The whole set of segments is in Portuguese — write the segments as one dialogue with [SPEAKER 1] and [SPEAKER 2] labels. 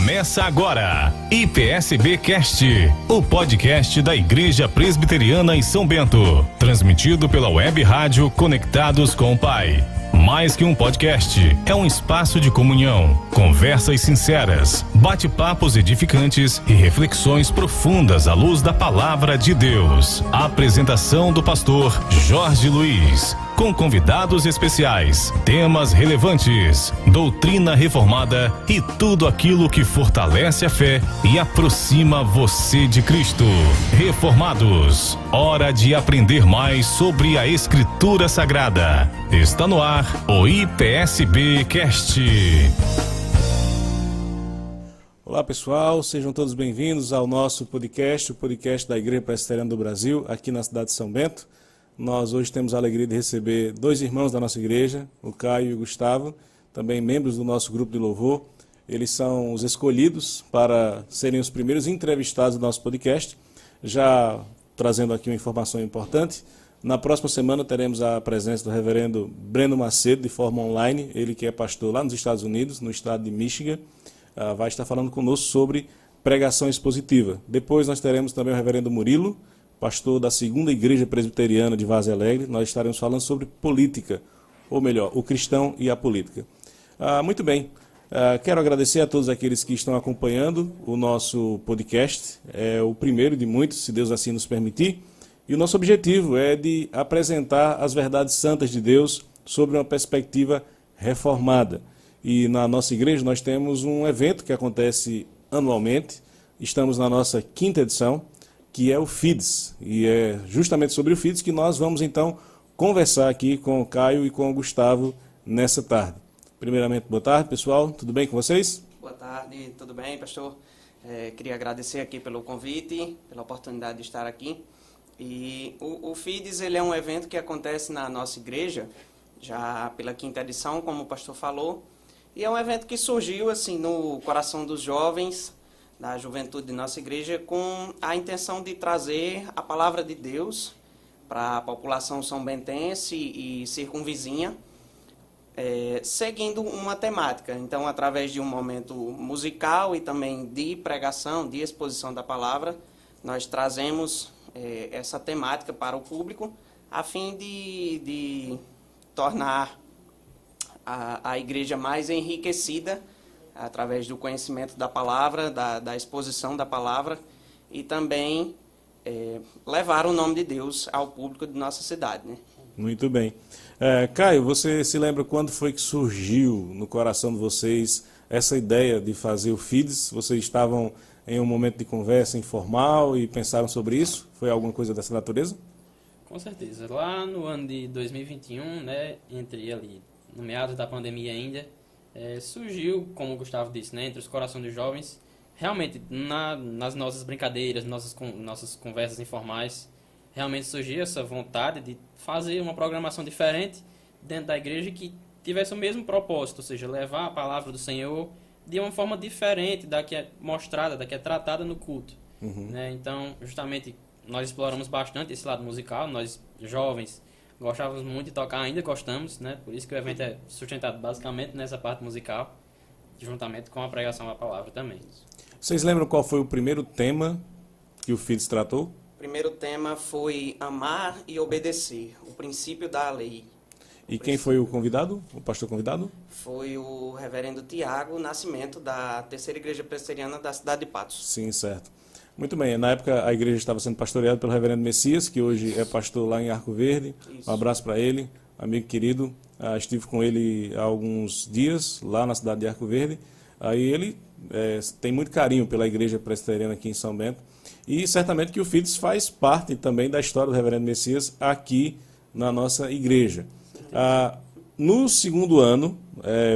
[SPEAKER 1] Começa agora, IPSB Cast, o podcast da Igreja Presbiteriana em São Bento, transmitido pela web rádio Conectados com o Pai. Mais que um podcast, é um espaço de comunhão, conversas sinceras, bate-papos edificantes e reflexões profundas à luz da Palavra de Deus. A apresentação do pastor Jorge Luiz, com convidados especiais, temas relevantes, doutrina reformada e tudo aquilo que fortalece a fé e aproxima você de Cristo. Reformados, hora de aprender mais sobre a Escritura Sagrada. Está no ar o IPSB Cast.
[SPEAKER 2] Olá pessoal, sejam todos bem-vindos ao nosso podcast, o podcast da Igreja Presbiteriana do Brasil, aqui na cidade de São Bento. Nós hoje temos a alegria de receber dois irmãos da nossa igreja, o Caio e o Gustavo, também membros do nosso grupo de louvor. Eles são os escolhidos para serem os primeiros entrevistados do nosso podcast. Já trazendo aqui uma informação importante, na próxima semana teremos a presença do reverendo Breno Macedo, de forma online, ele que é pastor lá nos Estados Unidos, no estado de Michigan, vai estar falando conosco sobre pregação expositiva. Depois nós teremos também o reverendo Murilo, pastor da Segunda Igreja Presbiteriana de Vaz Alegre. Nós estaremos falando sobre política, ou melhor, o cristão e a política. Muito bem, quero agradecer a todos aqueles que estão acompanhando o nosso podcast. É o primeiro de muitos, se Deus assim nos permitir. E o nosso objetivo é de apresentar as verdades santas de Deus sobre uma perspectiva reformada. E na nossa igreja nós temos um evento que acontece anualmente. Estamos na nossa 5ª edição, que é o FIDS, e é justamente sobre o FIDS que nós vamos então conversar aqui com o Caio e com o Gustavo nessa tarde. Primeiramente, boa tarde pessoal, tudo bem com vocês?
[SPEAKER 3] Boa tarde, tudo bem pastor? Queria agradecer aqui pelo convite, pela oportunidade de estar aqui. E o FIDS ele é um evento que acontece na nossa igreja, já pela 5ª edição, como o pastor falou, e é um evento que surgiu assim no coração dos jovens, da juventude de nossa igreja, com a intenção de trazer a palavra de Deus para a população são-bentense e circunvizinha, seguindo uma temática. Então, através de um momento musical e também de pregação, de exposição da palavra, nós trazemos essa temática para o público, a fim de tornar a igreja mais enriquecida através do conhecimento da palavra, da exposição da palavra, e também levar o nome de Deus ao público de nossa cidade, né?
[SPEAKER 2] Muito bem. Caio, você se lembra quando foi que surgiu no coração de vocês essa ideia de fazer o FIDS? Vocês estavam em um momento de conversa informal e pensaram sobre isso? Foi alguma coisa dessa natureza?
[SPEAKER 4] Com certeza. Lá no ano de 2021, né, entre ali, no meados da pandemia ainda, surgiu, como o Gustavo disse, né, entre os corações dos jovens, realmente nas nossas brincadeiras, nossas conversas informais, realmente surgiu essa vontade de fazer uma programação diferente dentro da igreja que tivesse o mesmo propósito, ou seja, levar a palavra do Senhor de uma forma diferente da que é mostrada, da que é tratada no culto. Né? Então, justamente, nós exploramos bastante esse lado musical, nós jovens gostávamos muito de tocar, ainda gostamos, né? Por isso que o evento é sustentado basicamente nessa parte musical, juntamente com a pregação da palavra também.
[SPEAKER 2] Vocês lembram qual foi o primeiro tema que o FIDS tratou?
[SPEAKER 3] O primeiro tema foi amar e obedecer, o princípio da lei.
[SPEAKER 2] E quem foi o convidado, o pastor convidado?
[SPEAKER 3] Foi o reverendo Tiago Nascimento, da Terceira Igreja Presbiteriana da cidade de Patos.
[SPEAKER 2] Sim, certo. Muito bem, na época a igreja estava sendo pastoreada pelo reverendo Messias, que hoje é pastor lá em Arco Verde. Isso. Um abraço para ele, amigo querido. Estive com ele há alguns dias lá na cidade de Arco Verde. Aí ele tem muito carinho pela igreja presbiteriana aqui em São Bento. E certamente que o FIDS faz parte também da história do reverendo Messias aqui na nossa igreja. No segundo ano,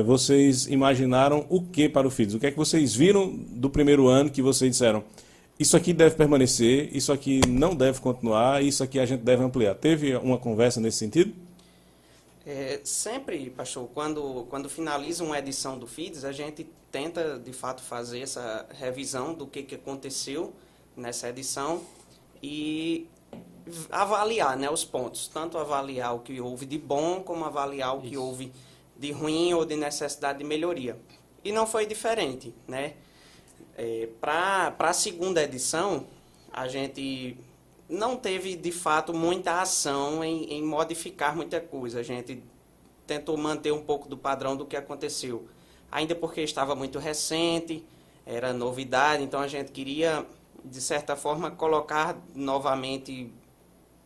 [SPEAKER 2] vocês imaginaram o que para o FIDS? O que é que vocês viram do primeiro ano que vocês disseram? Isso aqui deve permanecer, isso aqui não deve continuar, isso aqui a gente deve ampliar. Teve uma conversa nesse sentido?
[SPEAKER 3] Sempre, pastor, quando finaliza uma edição do FIDS, a gente tenta, de fato, fazer essa revisão do que aconteceu nessa edição e avaliar, né, os pontos. Tanto avaliar o que houve de bom, como avaliar o que houve de ruim ou de necessidade de melhoria. E não foi diferente, né? Para a segunda edição, a gente não teve, de fato, muita ação em modificar muita coisa. A gente tentou manter um pouco do padrão do que aconteceu. Ainda porque estava muito recente, era novidade, então a gente queria, de certa forma, colocar novamente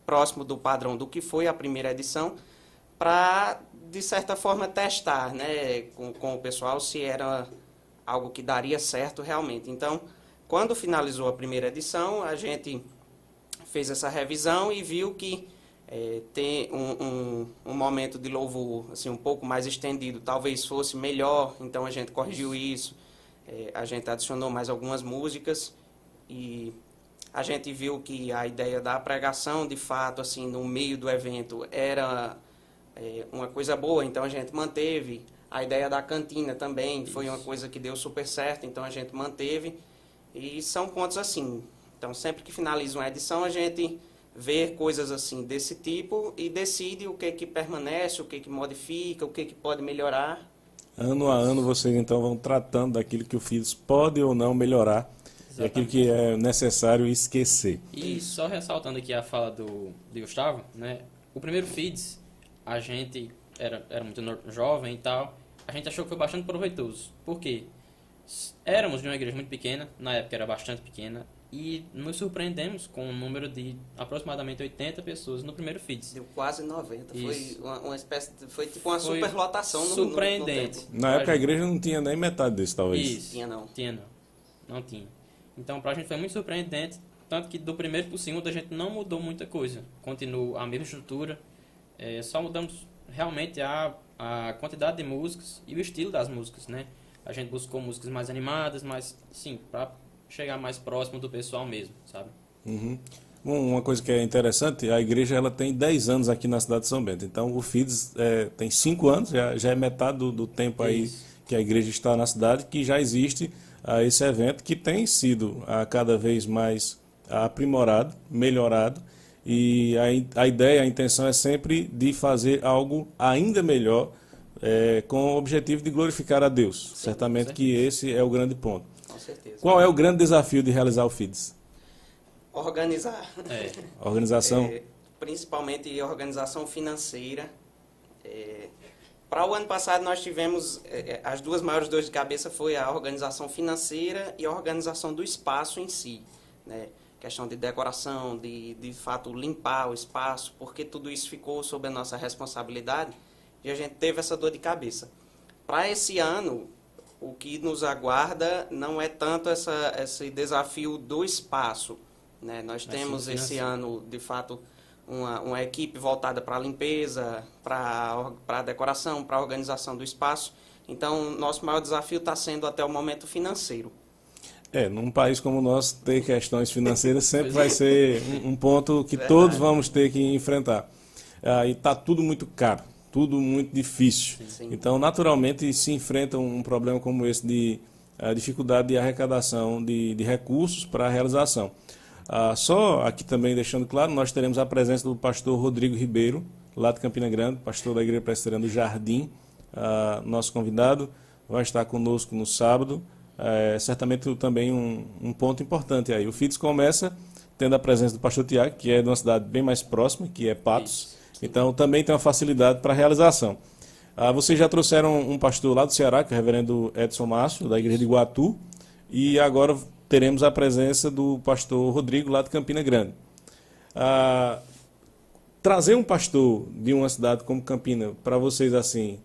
[SPEAKER 3] próximo do padrão do que foi a primeira edição, para, de certa forma, testar, né, com o pessoal se era algo que daria certo realmente. Então, quando finalizou a primeira edição, a gente fez essa revisão e viu que ter um momento de louvor assim, um pouco mais estendido talvez fosse melhor, então a gente corrigiu isso, a gente adicionou mais algumas músicas e a gente viu que a ideia da pregação, de fato, assim, no meio do evento era uma coisa boa, então a gente manteve. A ideia da cantina também foi uma coisa que deu super certo, então a gente manteve. E são pontos assim. Então, sempre que finaliza uma edição, a gente vê coisas assim desse tipo e decide o que permanece, o que modifica, o que pode melhorar.
[SPEAKER 2] Ano a ano, vocês então vão tratando daquilo que o FIDS pode ou não melhorar. Exatamente. E aquilo que é necessário esquecer.
[SPEAKER 4] E só ressaltando aqui a fala de Gustavo, né? O primeiro FIDS, a gente era muito jovem e tal, a gente achou que foi bastante proveitoso. Por quê? Éramos de uma igreja muito pequena, na época era bastante pequena, e nos surpreendemos com um número de aproximadamente 80 pessoas no primeiro FIDS.
[SPEAKER 3] Deu quase 90.
[SPEAKER 4] Isso.
[SPEAKER 3] Foi uma espécie foi tipo uma superlotação
[SPEAKER 4] surpreendente.
[SPEAKER 3] no
[SPEAKER 2] Na época a igreja não tinha nem metade disso, talvez.
[SPEAKER 4] Isso.
[SPEAKER 3] Tinha não.
[SPEAKER 4] Não tinha. Então pra gente foi muito surpreendente, tanto que do primeiro pro segundo a gente não mudou muita coisa. Continuou a mesma estrutura, só mudamos realmente a quantidade de músicas e o estilo das músicas, né? A gente buscou músicas mais animadas, mas sim, para chegar mais próximo do pessoal mesmo, sabe?
[SPEAKER 2] Uhum. Uma coisa que é interessante, a igreja ela tem 10 anos aqui na cidade de São Bento. Então o FIDS tem 5 anos, já é metade do tempo aí que a igreja está na cidade, que já existe esse evento que tem sido cada vez mais aprimorado, melhorado. E a ideia, a intenção é sempre de fazer algo ainda melhor, com o objetivo de glorificar a Deus. Sim, certamente que esse é o grande ponto.
[SPEAKER 3] Com certeza.
[SPEAKER 2] Qual é o grande desafio de realizar o FIDS?
[SPEAKER 3] Organizar.
[SPEAKER 2] Organização?
[SPEAKER 3] Principalmente organização financeira. Para o ano passado nós tivemos, as duas maiores dores de cabeça foi a organização financeira e a organização do espaço em si, né? Questão de decoração, de fato limpar o espaço, porque tudo isso ficou sob a nossa responsabilidade e a gente teve essa dor de cabeça. Para esse ano, o que nos aguarda não é tanto esse desafio do espaço, né? Nós temos esse ano, de fato, uma equipe voltada para a limpeza, para a decoração, para a organização do espaço. Então, nosso maior desafio está sendo até o momento financeiro.
[SPEAKER 2] Num país como o nosso, ter questões financeiras sempre vai ser um ponto que todos vamos ter que enfrentar. E está tudo muito caro, tudo muito difícil.
[SPEAKER 3] Sim.
[SPEAKER 2] Então, naturalmente, se enfrenta um problema como esse de dificuldade de arrecadação de recursos para a realização. Só aqui também deixando claro, nós teremos a presença do pastor Rodrigo Ribeiro, lá de Campina Grande, pastor da Igreja Presbiteriana do Jardim, nosso convidado, vai estar conosco no sábado. Certamente também um ponto importante aí. O FIDS começa tendo a presença do pastor Tiago, que é de uma cidade bem mais próxima, que é Patos. Então também tem uma facilidade para a realização. Vocês já trouxeram um pastor lá do Ceará, que é o reverendo Edson Márcio, da igreja de Iguatu, e agora teremos a presença do pastor Rodrigo, lá de Campina Grande. Trazer um pastor de uma cidade como Campina, para vocês assim,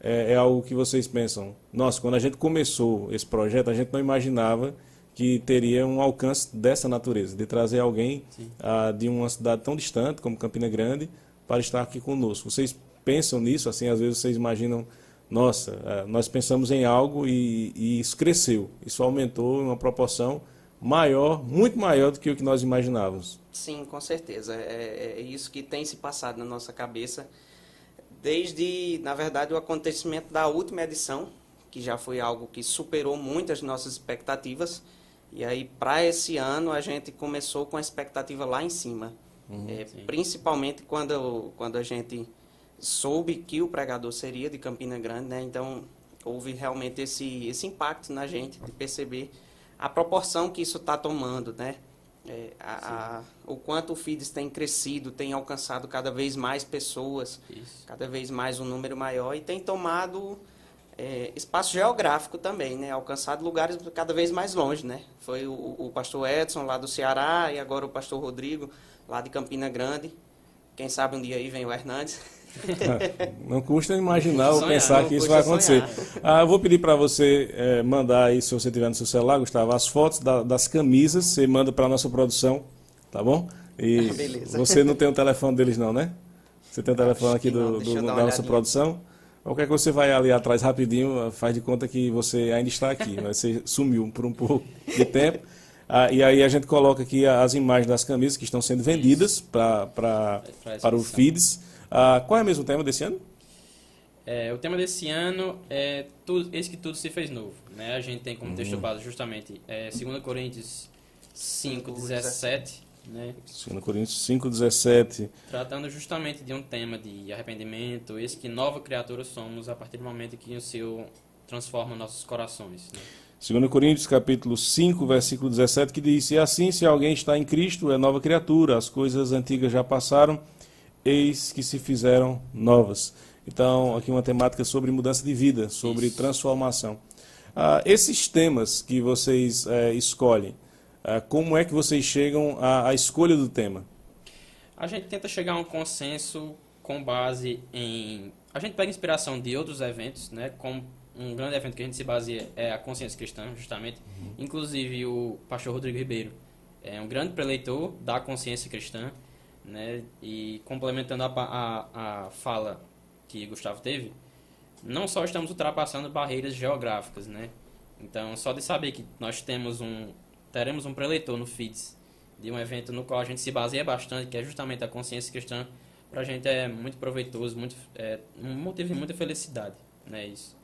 [SPEAKER 2] é algo que vocês pensam, nossa, quando a gente começou esse projeto, a gente não imaginava que teria um alcance dessa natureza, de trazer alguém de uma cidade tão distante como Campina Grande para estar aqui conosco. Vocês pensam nisso? Assim, às vezes vocês imaginam, nossa, nós pensamos em algo e isso cresceu, isso aumentou em uma proporção maior, muito maior do que o que nós imaginávamos.
[SPEAKER 3] Sim, com certeza. É isso que tem se passado na nossa cabeça desde, na verdade, o acontecimento da última edição, que já foi algo que superou muito as nossas expectativas. E aí, para esse ano, a gente começou com a expectativa lá em cima. Principalmente quando a gente soube que o pregador seria de Campina Grande, né? Então, houve realmente esse impacto na gente, de perceber a proporção que isso está tomando, né? O quanto o FIDES tem crescido, tem alcançado cada vez mais pessoas, cada vez mais um número maior, e tem tomado espaço geográfico também, né? Alcançado lugares cada vez mais longe, né? Foi o pastor Edson lá do Ceará e agora o pastor Rodrigo lá de Campina Grande. Quem sabe um dia aí vem o Hernandes.
[SPEAKER 2] Não custa imaginar ou
[SPEAKER 3] Sonhar,
[SPEAKER 2] pensar
[SPEAKER 3] não
[SPEAKER 2] que isso
[SPEAKER 3] custa
[SPEAKER 2] vai acontecer.
[SPEAKER 3] sonhar.
[SPEAKER 2] Eu vou pedir para você mandar aí, se você tiver no seu celular, Gustavo, as fotos das camisas, você manda para a nossa produção, tá bom? E
[SPEAKER 3] Beleza.
[SPEAKER 2] você não tem o telefone deles não, né? Você tem o telefone aqui
[SPEAKER 3] Não, deixa eu dar
[SPEAKER 2] da
[SPEAKER 3] uma
[SPEAKER 2] nossa
[SPEAKER 3] olhadinha.
[SPEAKER 2] produção? Qualquer coisa você vai ali atrás rapidinho, faz de conta que você ainda está aqui, mas você sumiu por um pouco de tempo. E aí a gente coloca aqui as imagens das camisas que estão sendo vendidas para o FIDES. Qual é mesmo o tema desse ano?
[SPEAKER 4] O tema desse ano é esse que tudo se fez novo, né? A gente tem como texto base justamente 2 Coríntios 5:17, né?
[SPEAKER 2] 2 Coríntios 5:17.
[SPEAKER 4] Tratando justamente de um tema de arrependimento, esse que nova criatura somos a partir do momento que o Senhor transforma nossos corações, né?
[SPEAKER 2] 2 Coríntios capítulo 5, versículo 17, que diz: E assim, se alguém está em Cristo, é nova criatura, as coisas antigas já passaram, eis que se fizeram novas. Então, aqui uma temática sobre mudança de vida, sobre transformação. Esses temas que vocês escolhem, como é que vocês chegam à escolha do tema?
[SPEAKER 4] A gente tenta chegar a um consenso com base em... A gente pega inspiração de outros eventos, né? Como um grande evento que a gente se baseia é a consciência cristã, justamente. Inclusive, o pastor Rodrigo Ribeiro é um grande preleitor da consciência cristã, né? E complementando a fala que Gustavo teve, não só estamos ultrapassando barreiras geográficas, né? Então, só de saber que nós teremos um preleitor no FIDES de um evento no qual a gente se baseia bastante, que é justamente a consciência cristã, para a gente é muito proveitoso, um motivo de muita felicidade, né? Isso.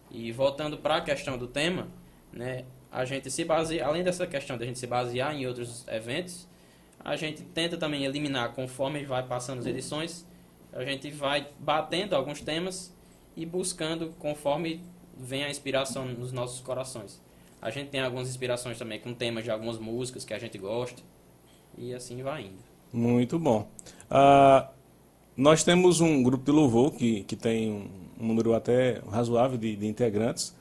[SPEAKER 4] E voltando para a questão do tema, né? A gente se baseia, além dessa questão de a gente se basear em outros eventos, a gente tenta também eliminar, conforme vai passando as edições, a gente vai batendo alguns temas e buscando conforme vem a inspiração nos nossos corações. A gente tem algumas inspirações também com temas de algumas músicas que a gente gosta e assim vai indo.
[SPEAKER 2] Muito bom. Nós temos um grupo de louvor que tem um número até razoável de integrantes.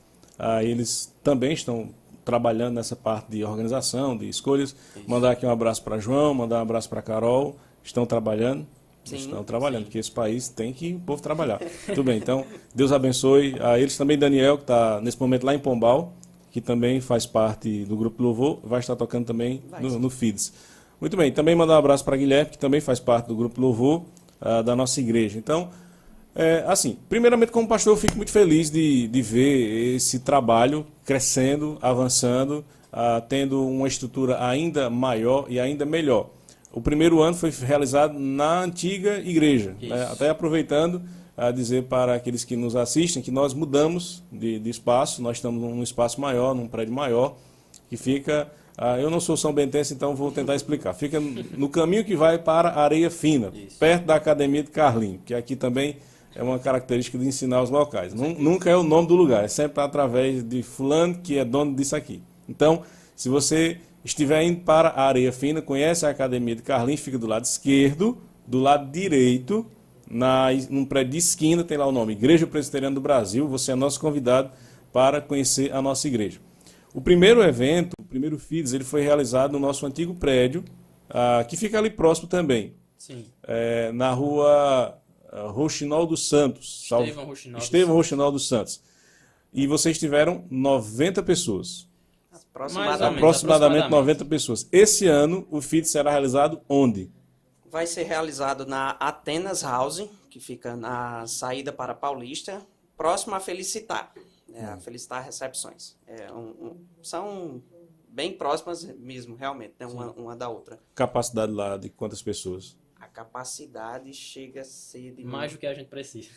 [SPEAKER 2] Eles também estão trabalhando nessa parte de organização, de escolhas. Isso. Mandar aqui um abraço para João, mandar um abraço para Carol. Estão trabalhando?
[SPEAKER 3] Sim,
[SPEAKER 2] estão trabalhando, porque esse país tem que o povo trabalhar. Tudo bem, então Deus abençoe a eles. Também Daniel, que está nesse momento lá em Pombal, que também faz parte do grupo de louvor, vai estar tocando também no FIDES. Muito bem, também mandar um abraço para Guilherme, que também faz parte do grupo de louvor da nossa igreja. Então, assim, primeiramente como pastor eu fico muito feliz de ver esse trabalho crescendo, avançando, tendo uma estrutura ainda maior e ainda melhor. O primeiro ano foi realizado na antiga igreja, né? Até aproveitando a dizer para aqueles que nos assistem que nós mudamos de espaço, nós estamos num espaço maior, num prédio maior, que fica... eu não sou São Bentense, então vou tentar explicar. Fica no caminho que vai para Areia Fina, perto da Academia de Carlinhos, que aqui também é uma característica de ensinar os locais. Nunca é o nome do lugar, é sempre através de fulano que é dono disso aqui. Então, se você estiver indo para a Areia Fina, conhece a Academia de Carlinhos, fica do lado esquerdo, do lado direito, num prédio de esquina, tem lá o nome Igreja Presbiteriana do Brasil. Você é nosso convidado para conhecer a nossa igreja. O primeiro evento, o primeiro FIDES, ele foi realizado no nosso antigo prédio, que fica ali próximo também.
[SPEAKER 4] Sim.
[SPEAKER 2] Na rua Rouxinol dos Santos. Estevão Rouxinol dos Santos. E vocês tiveram 90 pessoas. Aproximadamente 90 pessoas. Esse ano, o FIDES será realizado onde?
[SPEAKER 3] Vai ser realizado na Atenas House, que fica na saída para Paulista, próximo a Felicitar. A Felicitar Recepções. São bem próximas mesmo, realmente, né? uma da outra.
[SPEAKER 2] Capacidade lá de quantas pessoas?
[SPEAKER 3] A capacidade chega a ser de...
[SPEAKER 4] Mais do que a gente precisa.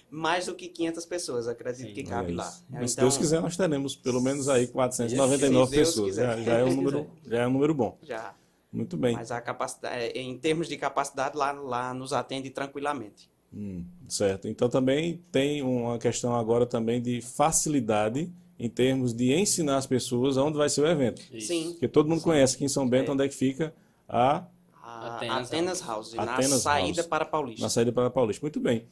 [SPEAKER 3] Mais do que 500 pessoas, acredito que cabe lá.
[SPEAKER 2] Mas se Deus quiser, nós teremos pelo menos aí 499 pessoas. Já é um número bom.
[SPEAKER 3] Já.
[SPEAKER 2] Muito bem.
[SPEAKER 3] Mas a capacidade, em termos de capacidade, lá nos atende tranquilamente.
[SPEAKER 2] Certo. Então também tem uma questão agora também de facilidade em termos de ensinar as pessoas onde vai ser o evento.
[SPEAKER 4] Isso.
[SPEAKER 3] Sim.
[SPEAKER 2] Porque todo mundo conhece aqui em São Bento onde é que fica a
[SPEAKER 3] A
[SPEAKER 4] Atenas
[SPEAKER 3] Atenas House, na
[SPEAKER 2] Atenas
[SPEAKER 3] saída
[SPEAKER 2] House.
[SPEAKER 3] para Paulista.
[SPEAKER 2] na saída para Paulista. Muito bem.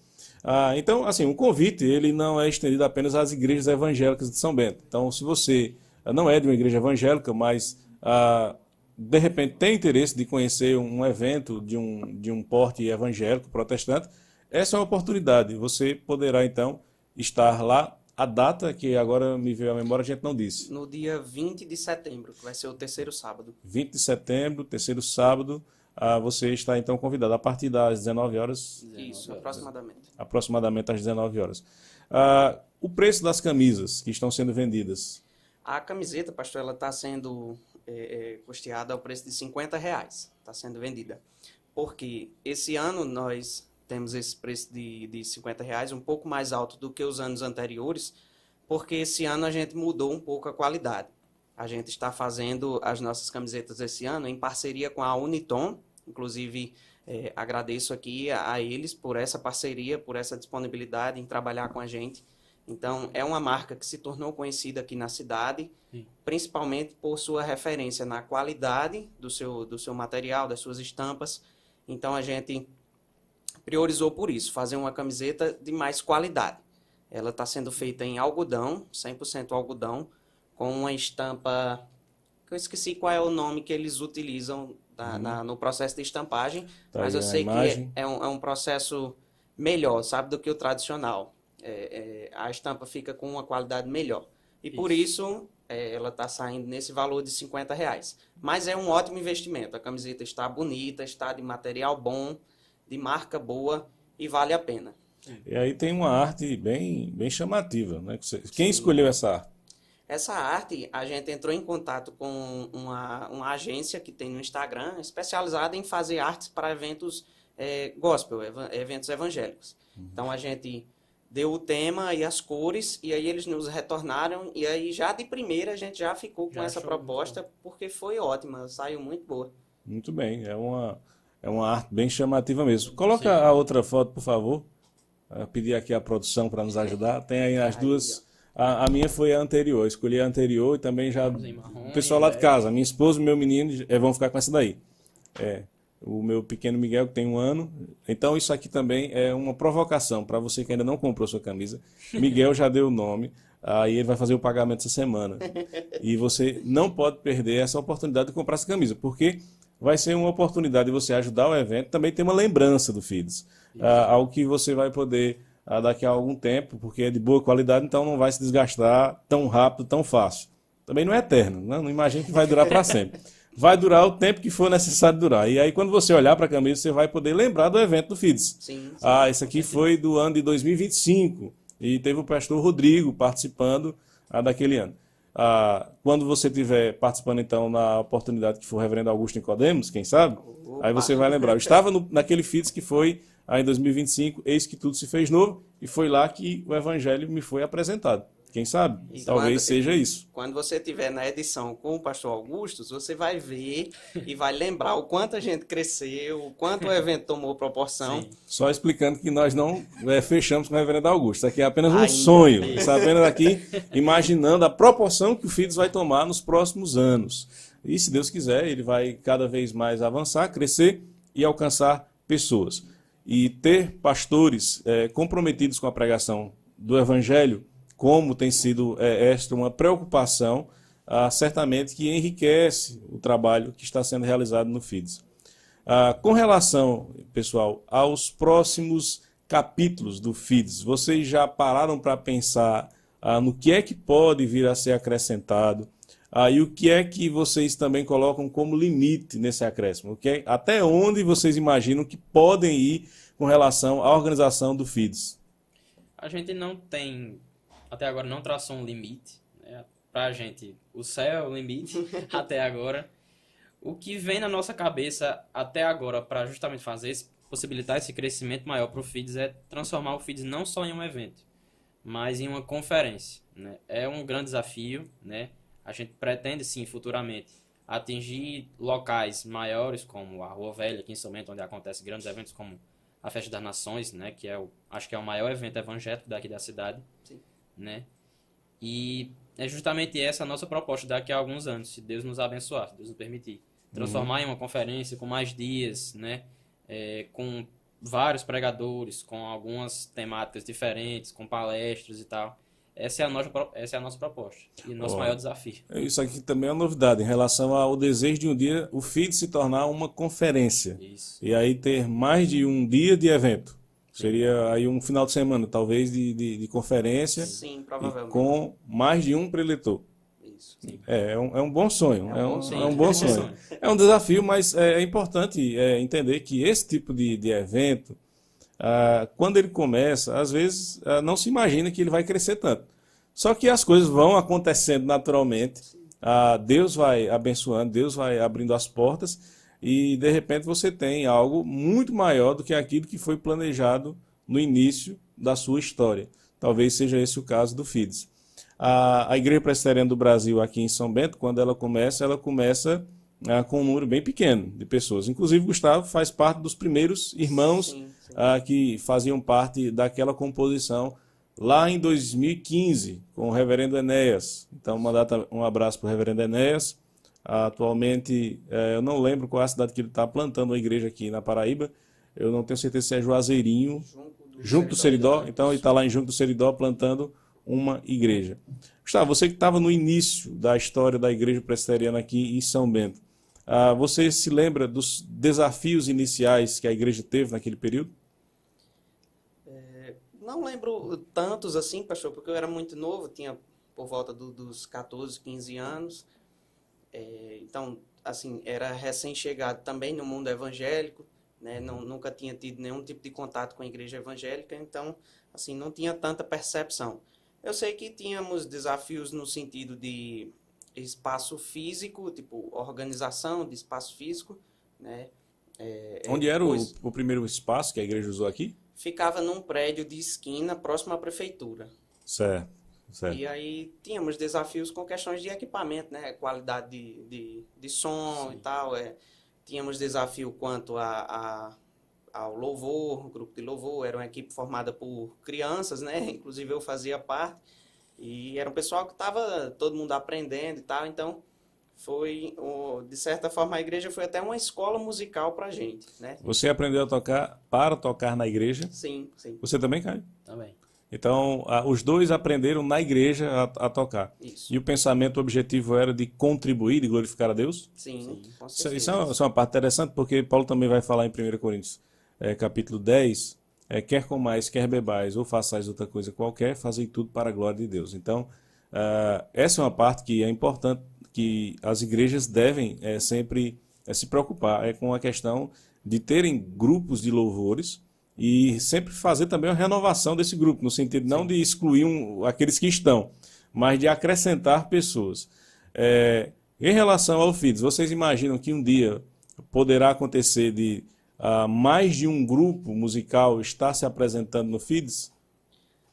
[SPEAKER 2] Então, assim, o convite ele não é estendido apenas às igrejas evangélicas de São Bento. Então, se você não é de uma igreja evangélica, mas de repente tem interesse de conhecer um evento de um porte evangélico, protestante, essa é uma oportunidade. Você poderá, então, estar lá. A data, que agora me veio à memória, a gente não disse.
[SPEAKER 3] No dia 20 de setembro, que vai ser o terceiro sábado.
[SPEAKER 2] 20 de setembro, terceiro sábado, você está, então, convidado a partir das 19 horas.
[SPEAKER 3] Isso, aproximadamente.
[SPEAKER 2] Aproximadamente às 19 horas. O preço das camisas que estão sendo vendidas.
[SPEAKER 3] A camiseta, pastor, ela está sendo custeada ao preço de R$ 50. Está sendo vendida. Porque esse ano nós temos esse preço de R$ 50 um pouco mais alto do que os anos anteriores, porque esse ano a gente mudou um pouco a qualidade. A gente está fazendo as nossas camisetas esse ano em parceria com a Uniton. Inclusive, agradeço aqui a eles por essa parceria, por essa disponibilidade em trabalhar com a gente. Então, é uma marca que se tornou conhecida aqui na cidade, principalmente por sua referência na qualidade do seu material, das suas estampas. Então, a gente priorizou por isso, fazer uma camiseta de mais qualidade. Ela está sendo feita em algodão, 100% algodão, com uma estampa, que eu esqueci qual é o nome que eles utilizam no processo de estampagem,
[SPEAKER 2] Tá
[SPEAKER 3] mas
[SPEAKER 2] aí
[SPEAKER 3] eu
[SPEAKER 2] a
[SPEAKER 3] sei
[SPEAKER 2] imagem.
[SPEAKER 3] que é um processo melhor, sabe, do que o tradicional. A estampa fica com uma qualidade melhor. E por isso ela está saindo nesse valor de R$ 50. Mas é um ótimo investimento. A camiseta está bonita, está de material bom, de marca boa e vale a pena.
[SPEAKER 2] E aí tem uma arte bem, bem chamativa, né? Quem escolheu essa arte?
[SPEAKER 3] Essa arte, a gente entrou em contato com uma agência que tem no Instagram, especializada em fazer artes para eventos gospel, eventos evangélicos. Então, a gente deu o tema e as cores, e aí eles nos retornaram, e aí já de primeira a gente já ficou com essa proposta, porque foi ótima, saiu muito boa.
[SPEAKER 2] Muito bem, é uma arte bem chamativa mesmo. Coloca a outra foto, por favor. Pedir aqui a produção para nos ajudar. Tem aí as duas. A minha foi a anterior. Eu escolhi a anterior e também já. O pessoal lá de casa, minha esposa e meu menino vão ficar com essa daí. O meu pequeno Miguel, que tem 1 ano. Então, isso aqui também é uma provocação para você que ainda não comprou sua camisa. Miguel já deu o nome. Aí ele vai fazer o pagamento essa semana. E você não pode perder essa oportunidade de comprar essa camisa, porque vai ser uma oportunidade de você ajudar o evento. Também tem uma lembrança do FIDS. Algo que você vai poder daqui a algum tempo, porque é de boa qualidade, então não vai se desgastar tão rápido, tão fácil. Também não é eterno, né? Não imagine que vai durar para sempre. Vai durar o tempo que for necessário durar. E aí, quando você olhar para a camisa, você vai poder lembrar do evento do FIDS.
[SPEAKER 3] Sim.
[SPEAKER 2] Esse aqui foi do ano de 2025 e teve o pastor Rodrigo participando daquele ano. Quando você estiver participando, então, na oportunidade que for o reverendo Augusto Nicodemos, quem sabe, aí você vai lembrar. Eu estava naquele FIDS que foi em 2025, eis que tudo se fez novo, e foi lá que o evangelho me foi apresentado. Quem sabe?
[SPEAKER 3] E
[SPEAKER 2] Talvez seja isso.
[SPEAKER 3] Quando você estiver na edição com o pastor Augusto, você vai ver e vai lembrar o quanto a gente cresceu, o quanto o evento tomou proporção.
[SPEAKER 4] Sim.
[SPEAKER 2] Só explicando que nós não fechamos com o reverendo Augusto. Isso aqui é apenas um
[SPEAKER 3] Ainda.
[SPEAKER 2] sonho. Isso é apenas aqui imaginando a proporção que o FIDS vai tomar nos próximos anos. E, se Deus quiser, ele vai cada vez mais avançar, crescer e alcançar pessoas. E ter pastores comprometidos com a pregação do evangelho, como tem sido esta uma preocupação, certamente que enriquece o trabalho que está sendo realizado no FIDS. Com relação, pessoal, aos próximos capítulos do FIDS, vocês já pararam para pensar no que é que pode vir a ser acrescentado e o que é que vocês também colocam como limite nesse acréscimo? Até onde vocês imaginam que podem ir com relação à organização do FIDS?
[SPEAKER 4] A gente não tem, até agora não traçou um limite, né? Para a gente, o céu é o limite até agora. O que vem na nossa cabeça até agora para justamente possibilitar esse crescimento maior para o FIDS é transformar o FIDS não só em um evento, mas em uma conferência, né? É um grande desafio, né? A gente pretende, sim, futuramente, atingir locais maiores, como a Rua Velha, aqui em São Bento, onde acontecem grandes eventos como a Festa das Nações, né? Que acho que é o maior evento evangélico daqui da cidade.
[SPEAKER 3] Sim.
[SPEAKER 4] Né? E é justamente essa a nossa proposta daqui a alguns anos, se Deus nos abençoar, se Deus nos permitir. Transformar em uma conferência com mais dias, né? Com vários pregadores, com algumas temáticas diferentes, com palestras e tal. Essa é a nossa proposta e nosso maior desafio.
[SPEAKER 2] Isso aqui também é uma novidade em relação ao desejo de um dia o FID se tornar uma conferência.
[SPEAKER 4] Isso.
[SPEAKER 2] E aí ter mais de um dia de evento. Seria aí um final de semana, talvez, de conferência.
[SPEAKER 3] Sim, provavelmente.
[SPEAKER 2] Com mais de um preletor.
[SPEAKER 3] Isso.
[SPEAKER 2] É um bom sonho.
[SPEAKER 3] É um bom sonho.
[SPEAKER 2] É um bom sonho. É um desafio, mas é importante entender que esse tipo de evento, quando ele começa, às vezes não se imagina que ele vai crescer tanto. Só que as coisas vão acontecendo naturalmente. Deus vai abençoando, Deus vai abrindo as portas e de repente você tem algo muito maior do que aquilo que foi planejado no início da sua história. Talvez seja esse o caso do FIDS. A Igreja Presbiteriana do Brasil aqui em São Bento, quando ela começa com um número bem pequeno de pessoas. Inclusive, Gustavo faz parte dos primeiros irmãos
[SPEAKER 3] Sim.
[SPEAKER 2] Que faziam parte daquela composição lá em 2015, com o reverendo Enéas. Então, mandar um abraço para o reverendo Enéas. Atualmente, eu não lembro qual é a cidade que ele está plantando uma igreja aqui na Paraíba. Eu não tenho certeza se é Juazeirinho, Junco do Seridó. Então, ele está lá em Junco do Seridó plantando uma igreja. Gustavo, você que estava no início da história da Igreja Presbiteriana aqui em São Bento, você se lembra dos desafios iniciais que a igreja teve naquele período?
[SPEAKER 3] Não lembro tantos assim, pastor, porque eu era muito novo, tinha por volta dos 14, 15 anos. Então, assim, era recém-chegado também no mundo evangélico, né? Nunca tinha tido nenhum tipo de contato com a igreja evangélica, então, assim, não tinha tanta percepção. Eu sei que tínhamos desafios no sentido de espaço físico, tipo organização de espaço físico, né?
[SPEAKER 2] Onde era o primeiro espaço que a igreja usou aqui?
[SPEAKER 3] Ficava num prédio de esquina próximo à prefeitura.
[SPEAKER 2] Certo.
[SPEAKER 3] E aí tínhamos desafios com questões de equipamento, né? Qualidade de som. Sim. E tal. Tínhamos desafio quanto ao louvor, o grupo de louvor, era uma equipe formada por crianças, né? Inclusive eu fazia parte. E era um pessoal que estava todo mundo aprendendo e tal, então foi, de certa forma, a igreja foi até uma escola musical pra gente, né?
[SPEAKER 2] Você aprendeu a tocar para tocar na igreja?
[SPEAKER 3] Sim.
[SPEAKER 2] Você também, Caio?
[SPEAKER 4] Também.
[SPEAKER 2] Então, os dois aprenderam na igreja a tocar.
[SPEAKER 3] Isso.
[SPEAKER 2] E o pensamento, o objetivo era de contribuir, de glorificar a Deus?
[SPEAKER 3] Sim. Com certeza.
[SPEAKER 2] Isso é uma parte interessante, porque Paulo também vai falar em 1 Coríntios, capítulo 10, quer comais, quer bebais, ou façais outra coisa qualquer, fazei tudo para a glória de Deus. Então, essa é uma parte que é importante, que as igrejas devem sempre se preocupar com a questão de terem grupos de louvores e sempre fazer também uma renovação desse grupo, no sentido não de excluir aqueles que estão, mas de acrescentar pessoas. Em relação ao FIDS, vocês imaginam que um dia poderá acontecer de mais de um grupo musical estar se apresentando no FIDS?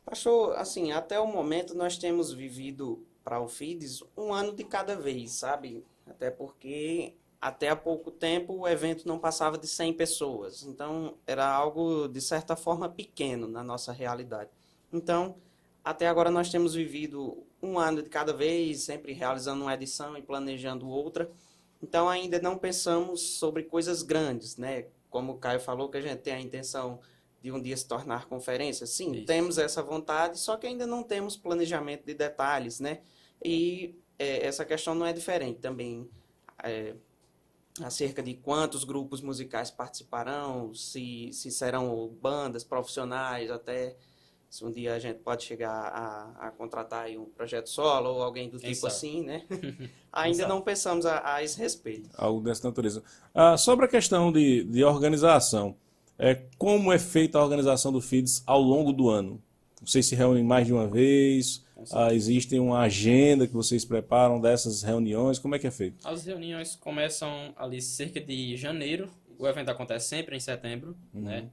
[SPEAKER 3] Pastor, assim, até o momento nós temos vivido para o FIDS um ano de cada vez, sabe? Até porque até há pouco tempo o evento não passava de 100 pessoas. Então era algo de certa forma pequeno na nossa realidade. Então até agora nós temos vivido um ano de cada vez, sempre realizando uma edição e planejando outra. Então ainda não pensamos sobre coisas grandes, né? Como o Caio falou, que a gente tem a intenção de um dia se tornar conferência. Sim, isso. Temos essa vontade, só que ainda não temos planejamento de detalhes, né? E essa questão não é diferente também. Acerca de quantos grupos musicais participarão, se serão bandas profissionais, até se um dia a gente pode chegar a contratar aí um projeto solo ou alguém do tipo assim, né? Ainda não pensamos a esse respeito.
[SPEAKER 2] Algo dessa natureza. Sobre a questão de organização, como é feita a organização do FIDS ao longo do ano? Vocês se reúnem mais de uma vez? Existe uma agenda que vocês preparam dessas reuniões? Como é que é feito?
[SPEAKER 4] As reuniões começam ali cerca de janeiro. O evento acontece sempre em setembro, né?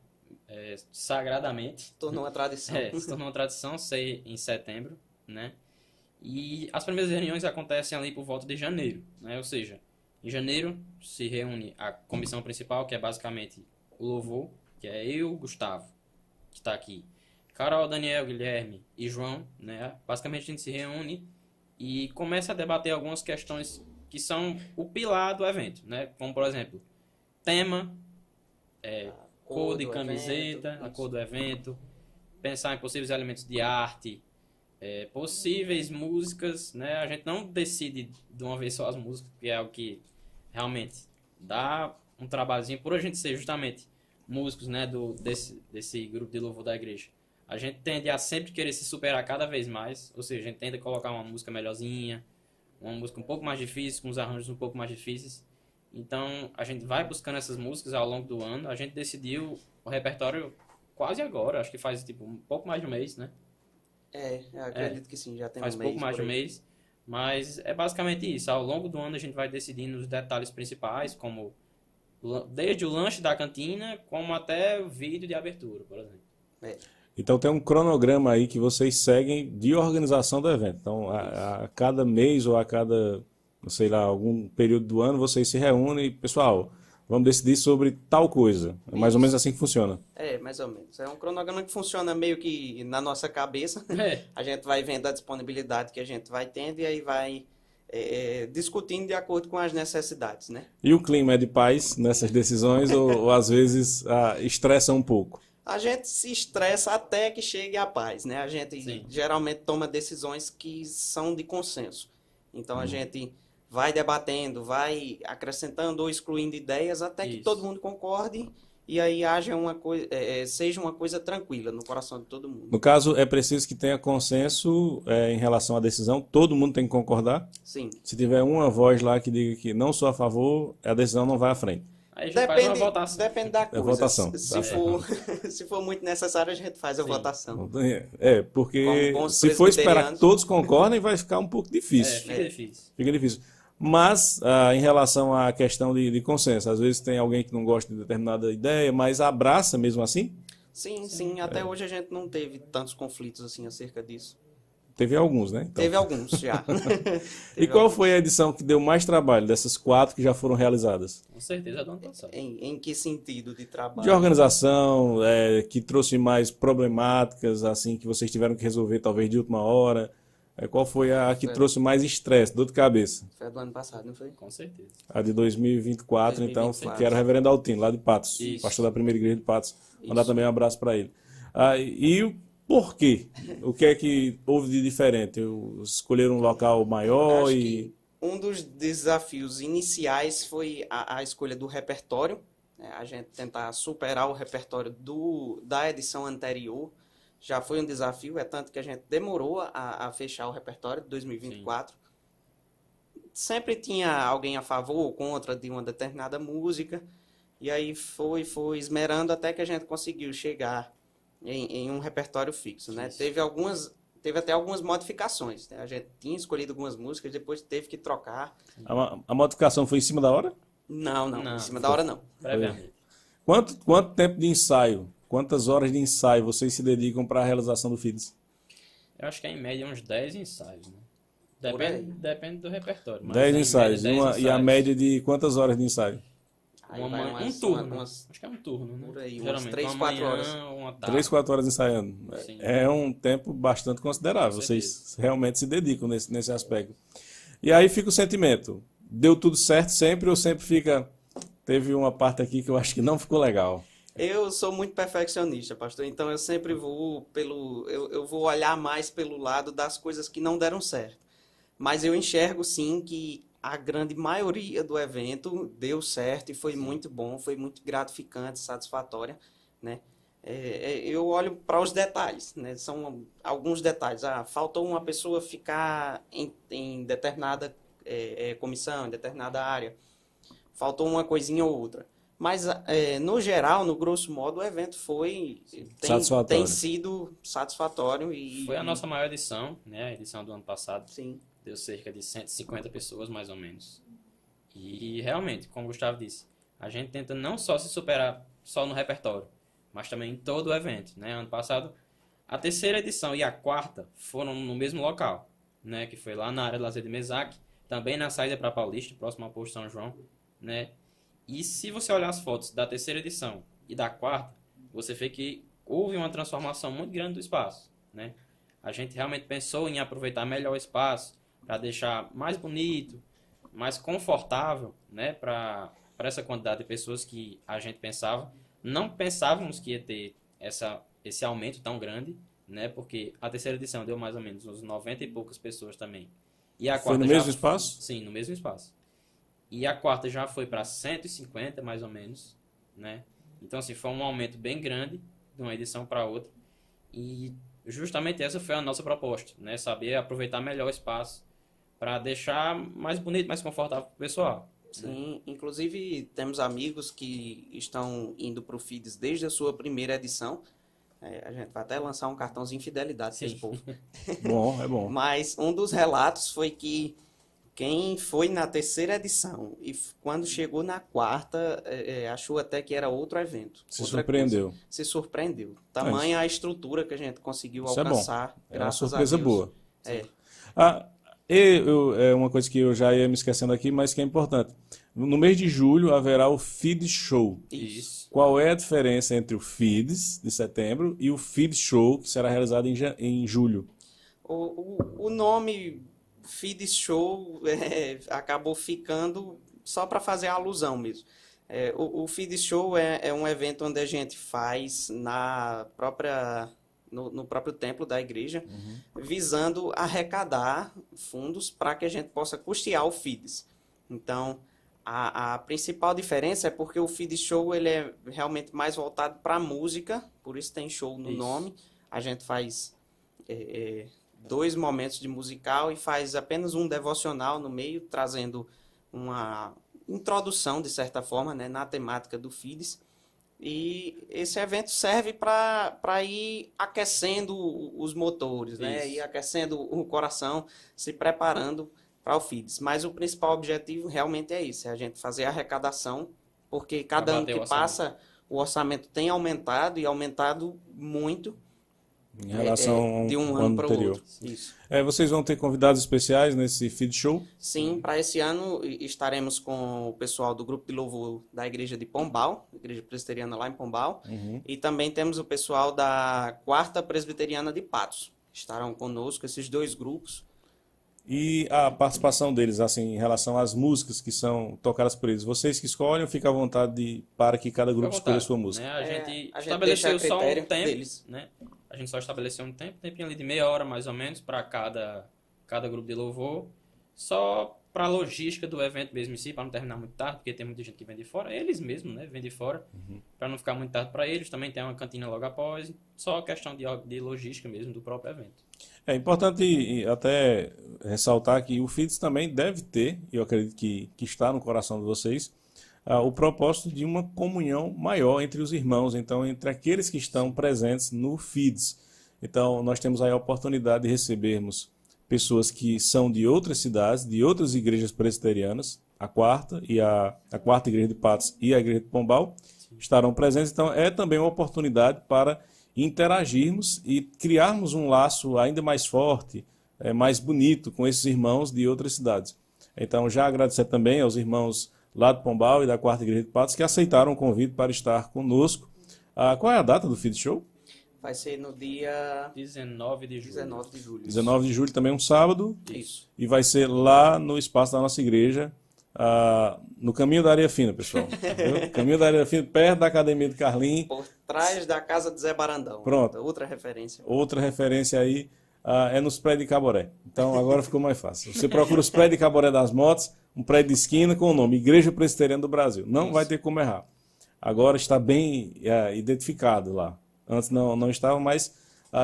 [SPEAKER 4] Sagradamente.
[SPEAKER 3] Se tornou uma tradição.
[SPEAKER 4] Se tornou uma tradição ser em setembro, né? E as primeiras reuniões acontecem ali por volta de janeiro, né? Ou seja, em janeiro se reúne a comissão principal, que é basicamente o louvor, que é eu, Gustavo, que está aqui. Carol, Daniel, Guilherme e João, né? Basicamente a gente se reúne e começa a debater algumas questões que são o pilar do evento, né? Como, por exemplo, tema, cor de
[SPEAKER 3] do
[SPEAKER 4] camiseta,
[SPEAKER 3] evento,
[SPEAKER 4] a
[SPEAKER 3] isso.
[SPEAKER 4] cor do evento, pensar em possíveis elementos de arte, possíveis músicas, né? A gente não decide de uma vez só as músicas, porque é algo que realmente dá um trabalhozinho por a gente ser justamente músicos, né, desse grupo de louvor da igreja. A gente tende a sempre querer se superar cada vez mais, ou seja, a gente tenta colocar uma música melhorzinha, uma música um pouco mais difícil, com os arranjos um pouco mais difíceis. Então, a gente vai buscando essas músicas ao longo do ano. A gente decidiu o repertório quase agora, acho que faz tipo um pouco mais de um mês, né?
[SPEAKER 3] Eu acredito que sim, já tem
[SPEAKER 4] Faz
[SPEAKER 3] um
[SPEAKER 4] pouco
[SPEAKER 3] mês
[SPEAKER 4] mais de
[SPEAKER 3] por
[SPEAKER 4] um
[SPEAKER 3] aí.
[SPEAKER 4] mês. Mas é basicamente isso. Ao longo do ano a gente vai decidindo os detalhes principais, como desde o lanche da cantina, como até o vídeo de abertura, por exemplo.
[SPEAKER 3] É,
[SPEAKER 2] Então tem um cronograma aí que vocês seguem de organização do evento. Então a cada mês ou a cada, sei lá, algum período do ano vocês se reúnem e, pessoal, vamos decidir sobre tal coisa. É mais ou menos assim que funciona.
[SPEAKER 3] mais ou menos. É um cronograma que funciona meio que na nossa cabeça.
[SPEAKER 4] É.
[SPEAKER 3] A gente vai vendo a disponibilidade que a gente vai tendo e aí vai discutindo de acordo com as necessidades, né?
[SPEAKER 2] E o clima é de paz nessas decisões ou às vezes estressa um pouco?
[SPEAKER 3] A gente se estressa até que chegue à paz, né? A gente
[SPEAKER 4] Sim.
[SPEAKER 3] geralmente toma decisões que são de consenso. Então a gente vai debatendo, vai acrescentando ou excluindo ideias até que
[SPEAKER 4] Isso.
[SPEAKER 3] todo mundo concorde e aí haja uma coisa, seja uma coisa tranquila no coração de todo mundo.
[SPEAKER 2] No caso, é preciso que tenha consenso em relação à decisão, todo mundo tem que concordar.
[SPEAKER 3] Sim.
[SPEAKER 2] Se tiver uma voz lá que diga que não sou a favor, a decisão não vai à frente.
[SPEAKER 4] Aí a gente faz uma votação.
[SPEAKER 3] Depende da coisa.
[SPEAKER 2] votação.
[SPEAKER 3] Se for muito necessário, a gente faz a votação.
[SPEAKER 2] Porque
[SPEAKER 3] Como bons
[SPEAKER 2] se for esperar
[SPEAKER 3] presbiterianos.
[SPEAKER 2] que todos concordem, vai ficar um pouco difícil.
[SPEAKER 4] Fica difícil.
[SPEAKER 2] Fica difícil. Mas, em relação à questão de consenso, às vezes tem alguém que não gosta de determinada ideia, mas abraça mesmo assim?
[SPEAKER 3] Sim. Até hoje a gente não teve tantos conflitos assim acerca disso.
[SPEAKER 2] Teve alguns, né? Então.
[SPEAKER 3] Teve alguns já.
[SPEAKER 2] E qual foi a edição que deu mais trabalho dessas 4 que já foram realizadas?
[SPEAKER 4] Com certeza do ano passado.
[SPEAKER 3] Em que sentido de trabalho?
[SPEAKER 2] De organização, que trouxe mais problemáticas, assim, que vocês tiveram que resolver talvez de última hora. Qual foi a que trouxe mais estresse, dor de cabeça?
[SPEAKER 3] Foi a do ano passado, não foi?
[SPEAKER 4] Com certeza.
[SPEAKER 2] A de 2024, então,
[SPEAKER 3] 2024.
[SPEAKER 2] que era o reverendo Altino, lá de Patos,
[SPEAKER 4] Isso.
[SPEAKER 2] pastor da primeira igreja de Patos. Mandar também um abraço para ele. E o porquê? O que é que houve de diferente? Escolher um local maior
[SPEAKER 3] Acho
[SPEAKER 2] e...
[SPEAKER 3] que um dos desafios iniciais foi a escolha do repertório, né? A gente tentar superar o repertório da edição anterior. Já foi um desafio, é tanto que a gente demorou a fechar o repertório de 2024. Sempre tinha alguém a favor ou contra de uma determinada música, e aí foi esmerando até que a gente conseguiu chegar em um repertório fixo, né? Teve até algumas modificações, né? A gente tinha escolhido algumas músicas, depois teve que trocar.
[SPEAKER 2] A modificação foi em cima da hora?
[SPEAKER 3] Não,
[SPEAKER 4] Não.
[SPEAKER 3] em cima da hora não.
[SPEAKER 4] Previamente.
[SPEAKER 2] Quanto tempo de ensaio? Quantas horas de ensaio vocês se dedicam para a realização do FIDS?
[SPEAKER 4] Eu acho que é em média uns 10 ensaios, né?
[SPEAKER 3] Por aí.
[SPEAKER 4] Depende do repertório. mas
[SPEAKER 2] 10
[SPEAKER 4] em média,
[SPEAKER 2] ensaios.
[SPEAKER 4] 10
[SPEAKER 2] E a
[SPEAKER 4] ensaios.
[SPEAKER 2] média de quantas horas de ensaio?
[SPEAKER 3] Aí
[SPEAKER 4] Um
[SPEAKER 3] vai
[SPEAKER 4] turno.
[SPEAKER 3] umas-
[SPEAKER 4] Acho que é um turno, né?
[SPEAKER 3] Por aí, umas
[SPEAKER 4] Geralmente,
[SPEAKER 3] 3,
[SPEAKER 4] uma
[SPEAKER 3] 4
[SPEAKER 4] manhã,
[SPEAKER 3] horas.
[SPEAKER 4] uma tarde.
[SPEAKER 2] 3, 4 horas ensaiando.
[SPEAKER 4] Sim.
[SPEAKER 2] É um tempo bastante considerável.
[SPEAKER 4] Com
[SPEAKER 2] Vocês realmente se dedicam nesse aspecto. E aí fica o sentimento. Deu tudo certo sempre ou sempre fica... Teve uma parte aqui que eu acho que não ficou legal.
[SPEAKER 3] Eu sou muito perfeccionista, pastor, então eu sempre vou eu vou olhar mais pelo lado das coisas que não deram certo. Mas eu enxergo sim que a grande maioria do evento deu certo e foi muito bom, foi muito gratificante, satisfatória, né? Eu olho para os detalhes, né? São alguns detalhes. Faltou uma pessoa ficar em determinada comissão, em determinada área. Faltou uma coisinha ou outra. Mas, no geral, no grosso modo, o evento
[SPEAKER 2] Satisfatório.
[SPEAKER 3] tem sido satisfatório.
[SPEAKER 4] Foi a nossa maior edição, né? A edição do ano passado.
[SPEAKER 3] Sim.
[SPEAKER 4] Deu cerca de 150 pessoas, mais ou menos. E, realmente, como o Gustavo disse, a gente tenta não só se superar só no repertório, mas também em todo o evento, né? Ano passado, a terceira edição e a quarta foram no mesmo local, né? Que foi lá na área de lazer de Mesaque, também na saída para Paulista, próximo ao posto São João, né? E se você olhar as fotos da terceira edição e da quarta, você vê que houve uma transformação muito grande do espaço, né? A gente realmente pensou em aproveitar melhor o espaço para deixar mais bonito, mais confortável, né? Para essa quantidade de pessoas que a gente pensava. Não pensávamos que ia ter esse aumento tão grande, né? Porque a terceira edição deu mais ou menos uns 90 e poucas pessoas também. E a
[SPEAKER 2] Foi
[SPEAKER 4] quarta
[SPEAKER 2] no mesmo espaço?
[SPEAKER 4] Sim, no mesmo espaço. E a quarta já foi para 150, mais ou menos, né? Então, assim, foi um aumento bem grande de uma edição para outra. E justamente essa foi a nossa proposta, né? Saber aproveitar melhor o espaço para deixar mais bonito, mais confortável para o pessoal.
[SPEAKER 3] Sim, inclusive temos amigos que estão indo para o FIDS desde a sua primeira edição. A gente vai até lançar um cartãozinho de fidelidade para esse povo.
[SPEAKER 2] Bom, é bom.
[SPEAKER 3] Mas um dos relatos foi que quem foi na terceira edição e quando chegou na quarta, achou até que era outro evento.
[SPEAKER 2] Se
[SPEAKER 3] outra
[SPEAKER 2] surpreendeu.
[SPEAKER 3] coisa. Se surpreendeu. Tamanha a estrutura que a gente conseguiu
[SPEAKER 2] Isso
[SPEAKER 3] alcançar.
[SPEAKER 2] É uma
[SPEAKER 3] Graças
[SPEAKER 2] surpresa
[SPEAKER 3] a Deus.
[SPEAKER 2] boa.
[SPEAKER 3] É.
[SPEAKER 2] É uma coisa que eu já ia me esquecendo aqui, mas que é importante. No mês de julho haverá o FIDS Show.
[SPEAKER 3] Isso.
[SPEAKER 2] Qual é a diferença entre o FIDS de setembro e o FIDS Show, que será realizado em julho?
[SPEAKER 3] O nome FIDS Show acabou ficando só para fazer a alusão mesmo. O FIDS Show é um evento onde a gente faz no próprio templo da igreja, visando arrecadar fundos para que a gente possa custear o FIDS. Então, a principal diferença é porque o FIDS Show ele é realmente mais voltado para a música, por isso tem show no nome. A gente faz 2 momentos de musical e faz apenas um devocional no meio, trazendo uma introdução, de certa forma, né, na temática do FIDS. E esse evento serve para ir aquecendo os motores, né? Ir aquecendo o coração, se preparando para o FIDS. Mas o principal objetivo realmente é isso, é a gente fazer a arrecadação, porque cada ano que passa, o orçamento tem aumentado e aumentado muito
[SPEAKER 2] em relação
[SPEAKER 3] de um
[SPEAKER 2] ao
[SPEAKER 3] ano para o
[SPEAKER 2] anterior.
[SPEAKER 3] outro. Isso.
[SPEAKER 2] Vocês vão ter convidados especiais nesse FIDS Show?
[SPEAKER 3] Sim, para esse ano estaremos com o pessoal do grupo de louvor da igreja de Pombal, igreja presbiteriana lá em Pombal, e também temos o pessoal da quarta presbiteriana de Patos. Estarão conosco esses 2 grupos.
[SPEAKER 2] E a participação deles, assim, em relação às músicas que são tocadas por eles. Vocês que escolhem, fica à vontade para que cada grupo escolha a sua música.
[SPEAKER 4] Né? A gente
[SPEAKER 3] estabeleceu
[SPEAKER 4] só um tempo
[SPEAKER 3] deles.
[SPEAKER 4] Né? A gente só estabeleceu um tempinho ali de meia hora mais ou menos para cada grupo de louvor, só para a logística do evento mesmo em si, para não terminar muito tarde, porque tem muita gente que vem de fora, eles mesmos, né, vêm de fora, para não ficar muito tarde para eles. Também tem uma cantina logo após, só questão de logística mesmo do próprio evento.
[SPEAKER 2] É importante até ressaltar que o FIDS também deve ter, e eu acredito que está no coração de vocês, o propósito de uma comunhão maior entre os irmãos, então entre aqueles que estão presentes no FIDS. Então nós temos aí a oportunidade de recebermos pessoas que são de outras cidades, de outras igrejas presbiterianas, a quarta igreja de Patos e a igreja de Pombal estarão presentes. Então é também uma oportunidade para interagirmos e criarmos um laço ainda mais forte, mais bonito com esses irmãos de outras cidades. Então já agradecer também aos irmãos lá do Pombal e da quarta igreja de Patos que aceitaram o convite para estar conosco. Qual é a data do FIDS Show?
[SPEAKER 3] Vai ser no dia
[SPEAKER 4] 19 de julho.
[SPEAKER 3] 19 de julho.
[SPEAKER 2] 19 de julho, também um sábado.
[SPEAKER 3] Isso.
[SPEAKER 2] E vai ser lá no espaço da nossa igreja, no Caminho da Areia Fina, pessoal. Caminho da Areia Fina, perto da Academia do Carlim.
[SPEAKER 3] Por trás da casa de Zé Barandão.
[SPEAKER 2] Pronto.
[SPEAKER 3] Outra referência.
[SPEAKER 2] Outra referência aí é nos prédios de Caboré. Então agora ficou mais fácil. Você procura os prédios de Caboré das Motos, um prédio de esquina com o nome Igreja Presbiteriana do Brasil. Não vai ter como errar. Agora está bem identificado lá. Antes não estava, mas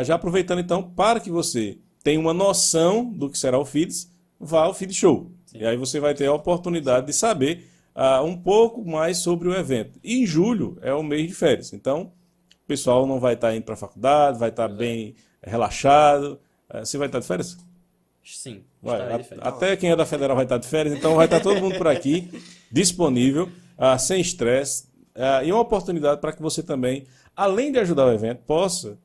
[SPEAKER 2] já aproveitando então, para que você tenha uma noção do que será o FIDS, vá ao FIDS Show. Sim. E aí você vai ter a oportunidade de saber um pouco mais sobre o evento. E em julho é o mês de férias, então o pessoal não vai estar indo para a faculdade, vai estar bem relaxado. Você vai estar de férias?
[SPEAKER 4] Sim,
[SPEAKER 2] vai.
[SPEAKER 4] De férias.
[SPEAKER 2] Até quem é da Federal vai estar de férias, então vai estar todo mundo por aqui, disponível, sem estresse, e uma oportunidade para que você também, além de ajudar o evento, possa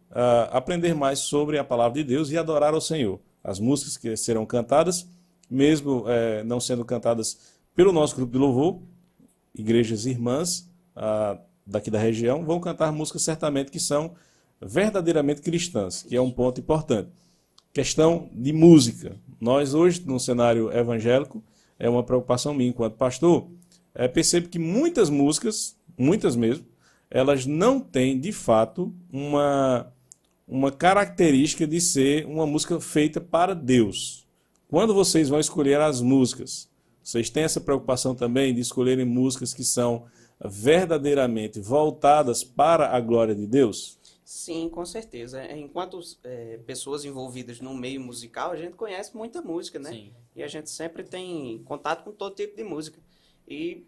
[SPEAKER 2] aprender mais sobre a palavra de Deus e adorar ao Senhor. As músicas que serão cantadas, mesmo não sendo cantadas pelo nosso grupo de louvor, igrejas irmãs daqui da região, vão cantar músicas certamente que são verdadeiramente cristãs, que é um ponto importante. Questão de música. Nós hoje, no cenário evangélico, é uma preocupação minha enquanto pastor, percebo que muitas músicas, muitas mesmo, elas não têm, de fato, uma característica de ser uma música feita para Deus. Quando vocês vão escolher as músicas, vocês têm essa preocupação também de escolherem músicas que são verdadeiramente voltadas para a glória de Deus?
[SPEAKER 3] Sim, com certeza. Enquanto pessoas envolvidas no meio musical, a gente conhece muita música, né?
[SPEAKER 4] Sim.
[SPEAKER 3] E a gente sempre tem contato com todo tipo de música. E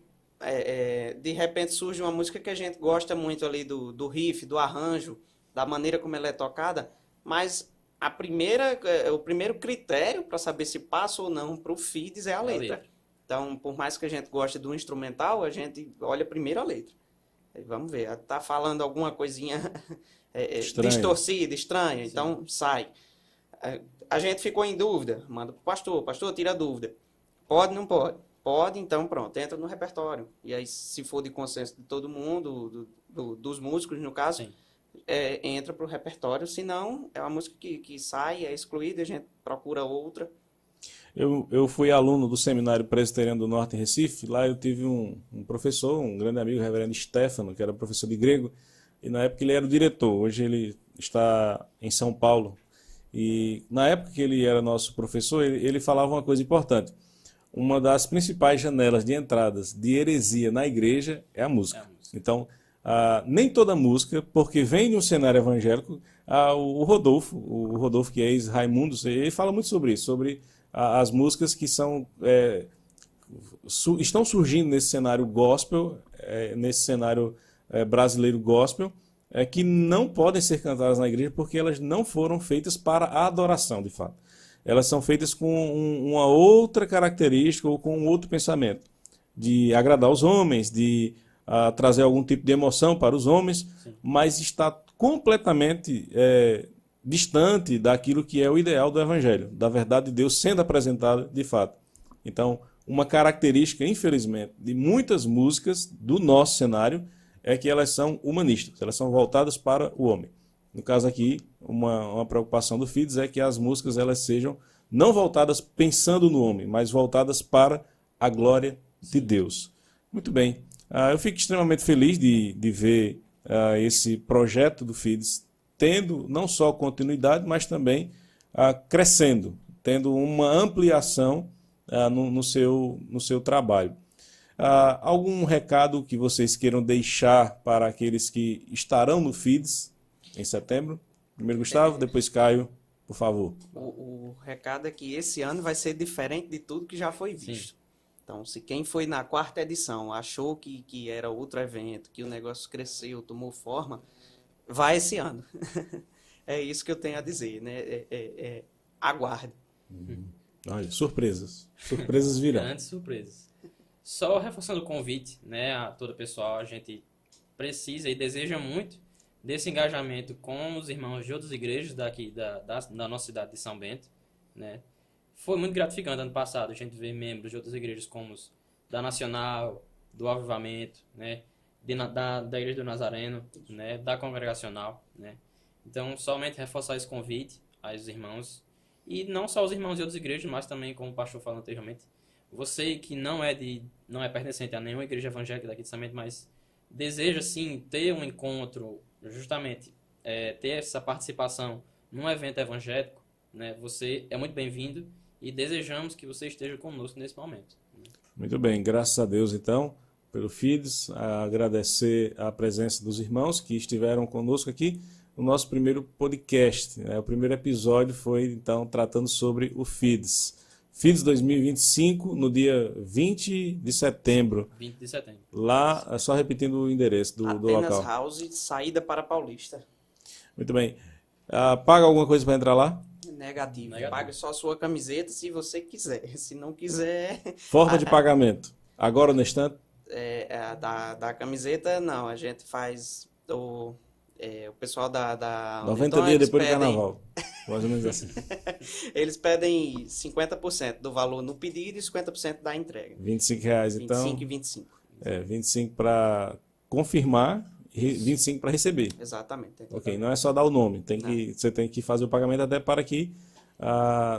[SPEAKER 3] de repente surge uma música que a gente gosta muito ali do riff, do arranjo, da maneira como ela é tocada, mas o primeiro critério para saber se passa ou não para o FIDS é a letra. Então, por mais que a gente goste do instrumental, a gente olha primeiro a letra. Aí vamos ver, tá falando alguma coisinha distorcida, estranha,
[SPEAKER 4] Sim.
[SPEAKER 3] então sai. A gente ficou em dúvida, manda pro pastor, tira a dúvida. Pode, não pode? Pode, então pronto, entra no repertório. E aí, se for de consenso de todo mundo, dos músicos, no caso,
[SPEAKER 4] Sim.
[SPEAKER 3] Entra pro repertório, senão é uma música que sai, é excluída, a gente procura outra.
[SPEAKER 2] Eu fui aluno do Seminário Presbiteriano do Norte em Recife. Lá eu tive um professor, um grande amigo, o reverendo Stefano, que era professor de grego, e na época ele era o diretor. Hoje ele está em São Paulo. E na época que ele era nosso professor, ele falava uma coisa importante. Uma das principais janelas de entradas de heresia na igreja é a música. Então, nem toda música, porque vem de um cenário evangélico, o Rodolfo, que é ex-Raimundos, ele fala muito sobre isso, sobre as músicas que estão surgindo nesse cenário gospel, nesse cenário brasileiro gospel, que não podem ser cantadas na igreja porque elas não foram feitas para a adoração, de fato. Elas são feitas com uma outra característica ou com um outro pensamento, de agradar os homens, de trazer algum tipo de emoção para os homens, sim, mas está completamente distante daquilo que é o ideal do Evangelho, da verdade de Deus sendo apresentada de fato. Então, uma característica, infelizmente, de muitas músicas do nosso cenário é que elas são humanistas, elas são voltadas para o homem. No caso aqui, uma preocupação do FIDS é que as músicas elas sejam não voltadas pensando no homem, mas voltadas para a glória de Deus. Muito bem. Eu fico extremamente feliz de ver esse projeto do FIDS tendo não só continuidade, mas também crescendo, tendo uma ampliação no seu trabalho. Algum recado que vocês queiram deixar para aqueles que estarão no FIDS em setembro? Primeiro Gustavo, depois Caio, por favor.
[SPEAKER 3] O recado é que esse ano vai ser diferente de tudo que já foi visto. Sim. Então, se quem foi na 4ª edição achou que era outro evento, que o negócio cresceu, tomou forma, vai esse ano. É isso que eu tenho a dizer, né? Aguarde.
[SPEAKER 2] Olha, surpresas. Surpresas virão.
[SPEAKER 4] Grandes surpresas. Só reforçando o convite, né, a todo o pessoal, a gente precisa e deseja muito desse engajamento com os irmãos de outras igrejas daqui da nossa cidade de São Bento, né? Foi muito gratificante ano passado a gente ver membros de outras igrejas como da Nacional, do Avivamento, né, da Igreja do Nazareno, né, da Congregacional, né? Então, somente reforçar esse convite aos irmãos, e não só os irmãos de outras igrejas, mas também, como o pastor falou anteriormente, você que não é pertencente a nenhuma igreja evangélica daqui de São Bento, mas deseja, sim, ter um encontro, justamente, ter essa participação num evento evangélico, né, você é muito bem-vindo e desejamos que você esteja conosco nesse momento.
[SPEAKER 2] Muito bem, graças a Deus, então, pelo FIDS, agradecer a presença dos irmãos que estiveram conosco aqui no nosso primeiro podcast. O primeiro episódio foi, então, tratando sobre o FIDS. FIDS 2025, no dia 20 de setembro.
[SPEAKER 4] 20 de setembro.
[SPEAKER 2] Lá, só repetindo o endereço do local.
[SPEAKER 3] Atenas House, saída para Paulista.
[SPEAKER 2] Muito bem. Paga alguma coisa para entrar lá?
[SPEAKER 3] Negativo. Paga só a sua camiseta se você quiser. Se não quiser...
[SPEAKER 2] Forma de pagamento. Agora no instante?
[SPEAKER 3] Da camiseta, não. A gente faz... O pessoal da
[SPEAKER 2] 90 dias depois do carnaval. Mais ou menos assim.
[SPEAKER 3] Eles pedem 50% do valor no pedido e 50% da entrega.
[SPEAKER 2] R$25, então.
[SPEAKER 3] 25 e 25.
[SPEAKER 2] 25 para confirmar 25 para receber.
[SPEAKER 3] Exatamente.
[SPEAKER 2] Ok, não é só dar o nome, você tem que fazer o pagamento até para que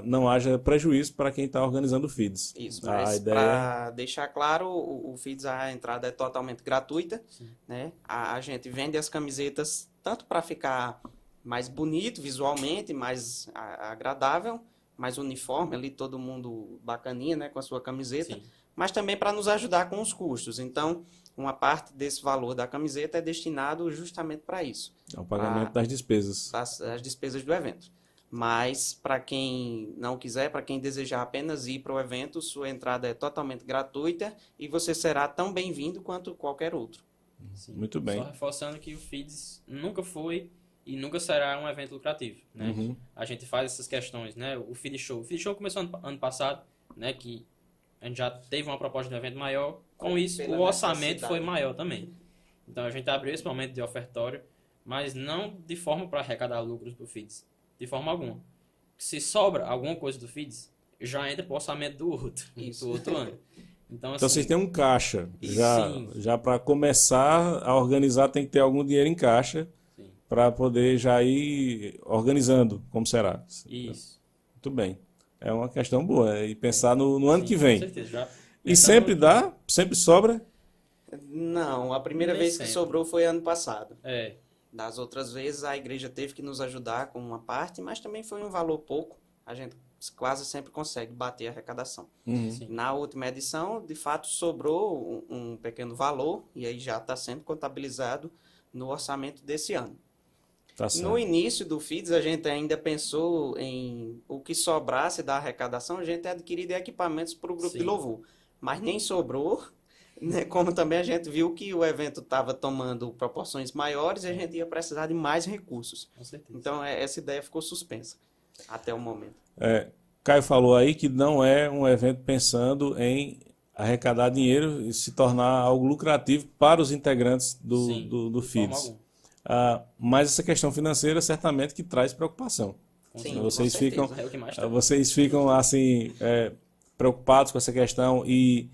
[SPEAKER 2] não haja prejuízo para quem está organizando o FIDS.
[SPEAKER 3] Isso, mas para deixar claro, o FIDS, a entrada é totalmente gratuita, né? A gente vende as camisetas tanto para ficar mais bonito visualmente, mais agradável, mais uniforme ali, todo mundo bacaninha, né, com a sua camiseta, sim, mas também para nos ajudar com os custos. Então, uma parte desse valor da camiseta é destinado justamente para isso.
[SPEAKER 2] É o pagamento das despesas.
[SPEAKER 3] As despesas do evento. Mas, para quem não quiser, para quem desejar apenas ir para o evento, sua entrada é totalmente gratuita e você será tão bem-vindo quanto qualquer outro.
[SPEAKER 4] Sim.
[SPEAKER 2] Muito bem.
[SPEAKER 4] Só reforçando que o FIDS nunca foi e nunca será um evento lucrativo, né?
[SPEAKER 2] Uhum.
[SPEAKER 4] A gente faz essas questões, né? O FIDS Show começou ano passado, né? Que a gente já teve uma proposta de um evento maior. Com isso, o orçamento foi maior também. Então, a gente abriu esse momento de ofertório, mas não de forma para arrecadar lucros para o FIDS. De forma alguma. Se sobra alguma coisa do FIDS, já entra para o orçamento do outro ano. Então, assim,
[SPEAKER 2] vocês têm um caixa. Já para começar a organizar, tem que ter algum dinheiro em caixa para poder já ir organizando, como será.
[SPEAKER 4] Isso.
[SPEAKER 2] Muito bem. É uma questão boa. E pensar no ano que vem.
[SPEAKER 4] Com certeza.
[SPEAKER 2] E sempre dá? Sempre sobra?
[SPEAKER 3] Não, a primeira vez que sobrou foi ano passado.
[SPEAKER 4] É.
[SPEAKER 3] Das outras vezes a igreja teve que nos ajudar com uma parte, mas também foi um valor pouco. A gente quase sempre consegue bater a arrecadação.
[SPEAKER 2] Uhum.
[SPEAKER 3] Na última edição, de fato, sobrou um pequeno valor e aí já está sendo contabilizado no orçamento desse ano.
[SPEAKER 2] Tá certo.
[SPEAKER 3] No início do FIDS, a gente ainda pensou em o que sobrasse da arrecadação, a gente adquirir equipamentos para o grupo de louvor. Mas nem sobrou, né? Como também a gente viu que o evento estava tomando proporções maiores e a gente ia precisar de mais recursos.
[SPEAKER 4] Com certeza.
[SPEAKER 3] Então, essa ideia ficou suspensa até o momento.
[SPEAKER 2] Caio falou aí que não é um evento pensando em arrecadar dinheiro e se tornar algo lucrativo para os integrantes do FIDS. Mas essa questão financeira certamente que traz preocupação.
[SPEAKER 3] Sim,
[SPEAKER 2] vocês ficam assim preocupados com essa questão e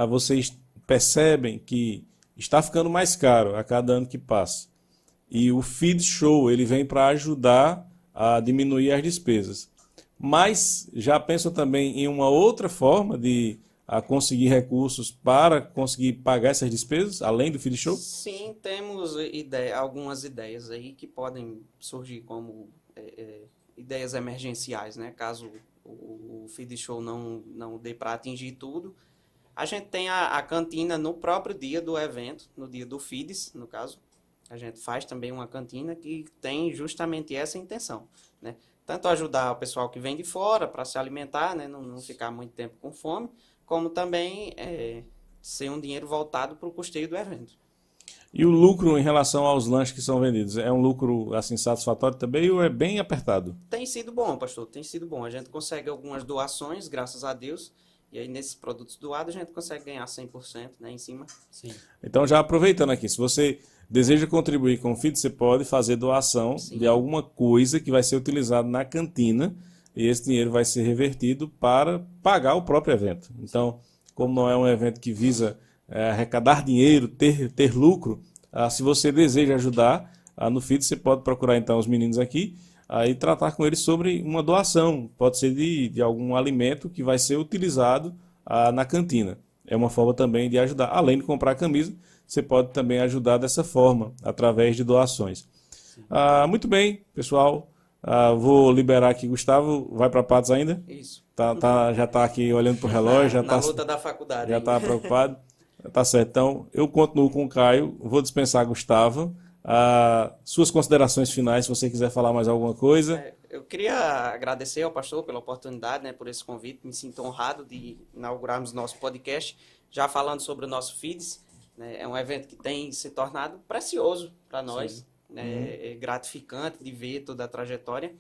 [SPEAKER 2] vocês percebem que está ficando mais caro a cada ano que passa. E o FIDS Show ele vem para ajudar a diminuir as despesas. Mas já pensam também em uma outra forma de conseguir recursos para conseguir pagar essas despesas, além do FIDS Show?
[SPEAKER 3] Sim, temos algumas ideias aí que podem surgir como ideias emergenciais, né? Caso o FIDS Show não dê para atingir tudo. A gente tem a cantina no próprio dia do evento, no dia do FIDS, no caso. A gente faz também uma cantina que tem justamente essa intenção, né? Tanto ajudar o pessoal que vem de fora para se alimentar, né? Não ficar muito tempo com fome, como também ser um dinheiro voltado para o custeio do evento.
[SPEAKER 2] E o lucro em relação aos lanches que são vendidos, é um lucro assim satisfatório também ou é bem apertado?
[SPEAKER 3] Tem sido bom, pastor, tem sido bom. A gente consegue algumas doações, graças a Deus. E aí, nesses produtos doados, a gente consegue ganhar 100%, né, em cima.
[SPEAKER 4] Sim.
[SPEAKER 2] Então, já aproveitando aqui, se você deseja contribuir com o FIDS, você pode fazer doação de alguma coisa que vai ser utilizado na cantina e esse dinheiro vai ser revertido para pagar o próprio evento. Então, como não é um evento que visa arrecadar dinheiro, ter lucro, se você deseja ajudar no FIDS, você pode procurar então os meninos aqui e tratar com eles sobre uma doação. Pode ser de algum alimento que vai ser utilizado na cantina. É uma forma também de ajudar. Além de comprar a camisa, você pode também ajudar dessa forma, através de doações. Muito bem, pessoal. Vou liberar aqui, Gustavo. Vai para Patos ainda?
[SPEAKER 3] Isso.
[SPEAKER 2] Já está aqui olhando para o relógio.
[SPEAKER 3] Na luta da faculdade.
[SPEAKER 2] Já está preocupado. Tá certo. Então, eu continuo com o Caio. Vou dispensar a Gustavo. Suas considerações finais, se você quiser falar mais alguma coisa.
[SPEAKER 3] Eu queria agradecer ao pastor pela oportunidade, né, por esse convite. Me sinto honrado de inaugurarmos nosso podcast, já falando sobre o nosso FIDS. Né, é um evento que tem se tornado precioso para nós. Né, é gratificante de ver toda a trajetória.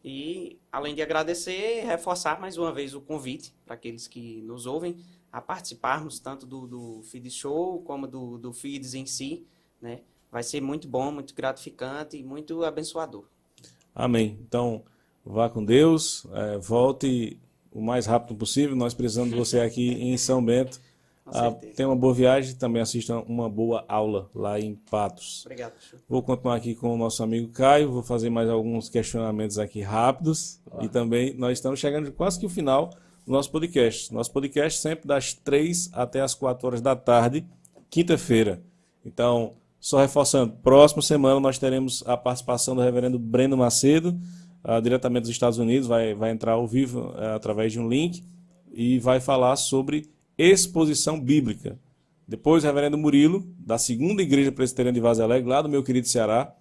[SPEAKER 3] E, além de agradecer, reforçar mais uma vez o convite para aqueles que nos ouvem a participarmos tanto do FIDS Show como do FIDS em si, né? Vai ser muito bom, muito gratificante e muito abençoador.
[SPEAKER 2] Amém. Então, vá com Deus, volte o mais rápido possível. Nós precisamos de você aqui em São Bento
[SPEAKER 3] Com certeza.
[SPEAKER 2] Tenha uma boa viagem, também assista uma boa aula lá em Patos.
[SPEAKER 3] Obrigado, pastor.
[SPEAKER 2] Vou continuar aqui com o nosso amigo Caio, vou fazer mais alguns questionamentos aqui rápidos. E também nós estamos chegando quase que o final do nosso podcast. Nosso podcast sempre das 3 até as 4 horas da tarde, quinta-feira. Então, só reforçando, próxima semana nós teremos a participação do reverendo Breno Macedo, diretamente dos Estados Unidos, vai entrar ao vivo através de um link e vai falar sobre exposição bíblica. Depois o reverendo Murilo, da segunda igreja presbiteriana de Vaz Alegre, lá do meu querido Ceará,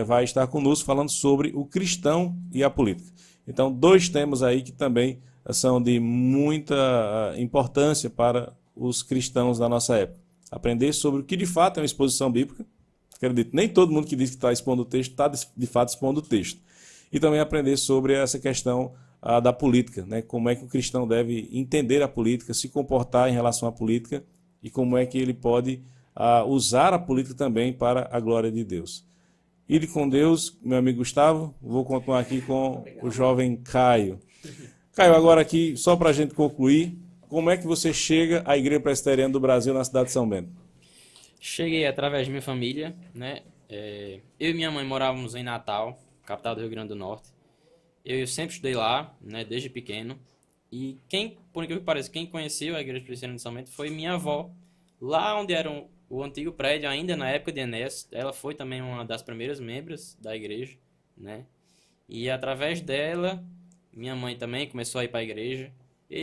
[SPEAKER 2] vai estar conosco falando sobre o cristão e a política. Então, 2 temas aí que também são de muita importância para os cristãos da nossa época. Aprender sobre o que de fato é uma exposição bíblica. Acredito, nem todo mundo que diz que está expondo o texto está de fato expondo o texto. E também aprender sobre essa questão da política, né? Como é que o cristão deve entender a política, se comportar em relação à política e como é que ele pode usar a política também para a glória de Deus. Ide com Deus, meu amigo Gustavo. Vou continuar aqui com o jovem Caio. Caio, agora aqui, só para a gente concluir, como é que você chega à Igreja Presbiteriana do Brasil na cidade de São Bento?
[SPEAKER 4] Cheguei através de minha família, né? Eu e minha mãe morávamos em Natal, capital do Rio Grande do Norte. Eu sempre estudei lá, né, desde pequeno. E por incrível que pareça, quem conheceu a Igreja Presbiteriana de São Bento foi minha avó. Lá onde era o antigo prédio, ainda na época de Enéas, ela foi também uma das primeiras membros da igreja, né? E através dela, minha mãe também começou a ir para a igreja.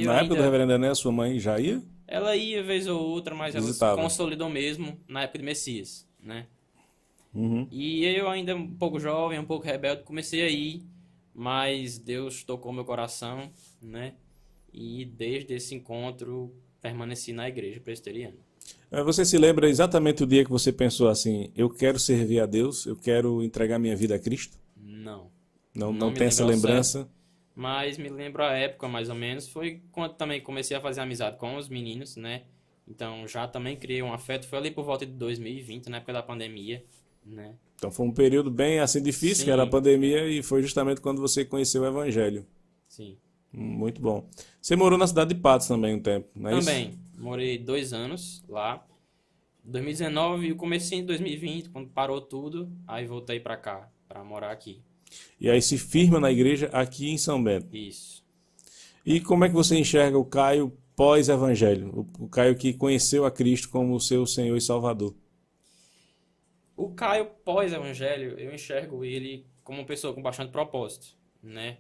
[SPEAKER 2] Na época do reverendo Enéas, sua mãe já ia?
[SPEAKER 4] Ela ia vez ou outra, mas
[SPEAKER 2] Visitava.
[SPEAKER 4] ela se consolidou mesmo na época de Messias, né?
[SPEAKER 2] Uhum.
[SPEAKER 4] E eu ainda um pouco jovem, um pouco rebelde, comecei a ir, mas Deus tocou meu coração, né? E desde esse encontro permaneci na igreja presbiteriana.
[SPEAKER 2] Você se lembra exatamente o dia que você pensou assim, eu quero servir a Deus, eu quero entregar minha vida a Cristo?
[SPEAKER 4] Não.
[SPEAKER 2] Não
[SPEAKER 4] me
[SPEAKER 2] tem essa
[SPEAKER 4] lembro ao
[SPEAKER 2] lembrança?
[SPEAKER 4] certo, mas me lembro a época, mais ou menos, foi quando também comecei a fazer amizade com os meninos, né? Então já também criei um afeto, foi ali por volta de 2020, na época da pandemia, né?
[SPEAKER 2] Então foi um período bem assim difícil,
[SPEAKER 4] Sim.
[SPEAKER 2] que era a pandemia, e foi justamente quando você conheceu o Evangelho.
[SPEAKER 4] Sim.
[SPEAKER 2] Muito bom. Você morou na cidade de Patos também um tempo, não é
[SPEAKER 4] Também,
[SPEAKER 2] isso?
[SPEAKER 4] morei 2 anos lá. 2019 e o comecinho de 2020, quando parou tudo, aí voltei pra cá, pra morar aqui.
[SPEAKER 2] E aí se firma na igreja aqui em São Bento.
[SPEAKER 4] Isso.
[SPEAKER 2] E como é que você enxerga o Caio pós-Evangelho? O Caio que conheceu a Cristo como o seu Senhor e Salvador.
[SPEAKER 4] O Caio pós-evangelho, eu enxergo ele como uma pessoa com bastante propósito, né?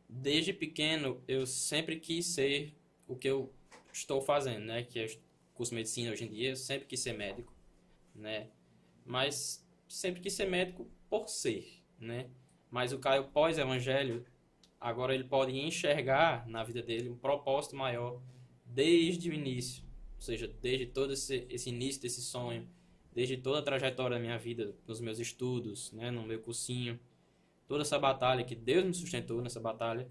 [SPEAKER 4] Desde pequeno, eu sempre quis ser o que eu estou fazendo, né? Que é curso de medicina hoje em dia, eu sempre quis ser médico, né? Mas sempre quis ser médico por ser, né? Mas o Caio pós-evangelho, agora ele pode enxergar na vida dele um propósito maior desde o início. Ou seja, desde todo esse início desse sonho, desde toda a trajetória da minha vida, nos meus estudos, né? No meu cursinho, toda essa batalha que Deus me sustentou nessa batalha.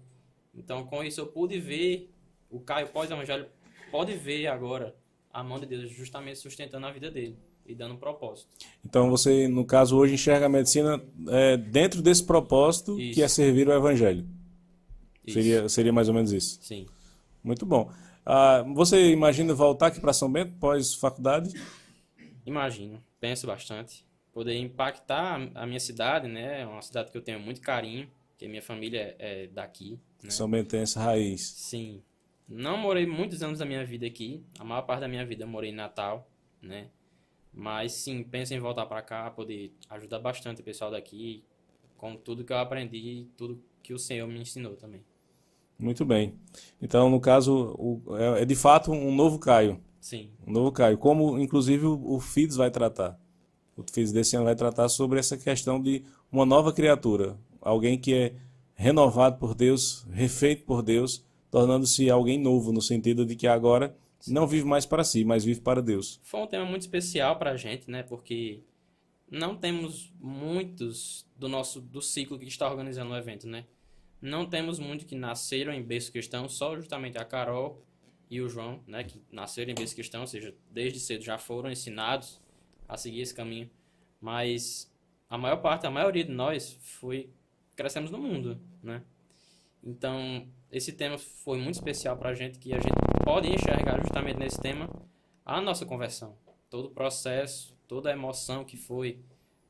[SPEAKER 4] Então, com isso eu pude ver, o Caio pós-evangelho pode ver agora a mão de Deus justamente sustentando a vida dele e dando um propósito.
[SPEAKER 2] Então você, no caso, hoje enxerga a medicina dentro desse propósito
[SPEAKER 4] Isso.
[SPEAKER 2] que é servir o Evangelho.
[SPEAKER 4] Isso.
[SPEAKER 2] Seria mais ou menos isso.
[SPEAKER 4] Sim.
[SPEAKER 2] Muito bom. Você imagina voltar aqui para São Bento pós-faculdade?
[SPEAKER 4] Imagino, penso bastante. Poder impactar a minha cidade, né? É uma cidade que eu tenho muito carinho, que a minha família é daqui, né?
[SPEAKER 2] São Bentense raiz.
[SPEAKER 4] Sim. Não morei muitos anos da minha vida aqui. A maior parte da minha vida eu morei em Natal, né? Mas sim, penso em voltar para cá, poder ajudar bastante o pessoal daqui, com tudo que eu aprendi, tudo que o Senhor me ensinou também.
[SPEAKER 2] Muito bem. Então, no caso, é de fato um novo Caio.
[SPEAKER 4] Sim.
[SPEAKER 2] Um novo Caio. Como, inclusive, o FIDS vai tratar. O FIDS desse ano vai tratar sobre essa questão de uma nova criatura. Alguém que é renovado por Deus, refeito por Deus, tornando-se alguém novo, no sentido de que agora não vive mais para si, mas vive para Deus.
[SPEAKER 4] Foi um tema muito especial para a gente, né? Porque não temos muitos do ciclo que está organizando o evento, né? Não temos muitos que nasceram em berço cristão, só justamente a Carol e o João, né? Que nasceram em berço cristão, ou seja, desde cedo já foram ensinados a seguir esse caminho. Mas a maioria de nós crescemos no mundo, né? Então, esse tema foi muito especial para a gente, que a gente pode enxergar justamente nesse tema a nossa conversão. Todo o processo, toda a emoção que foi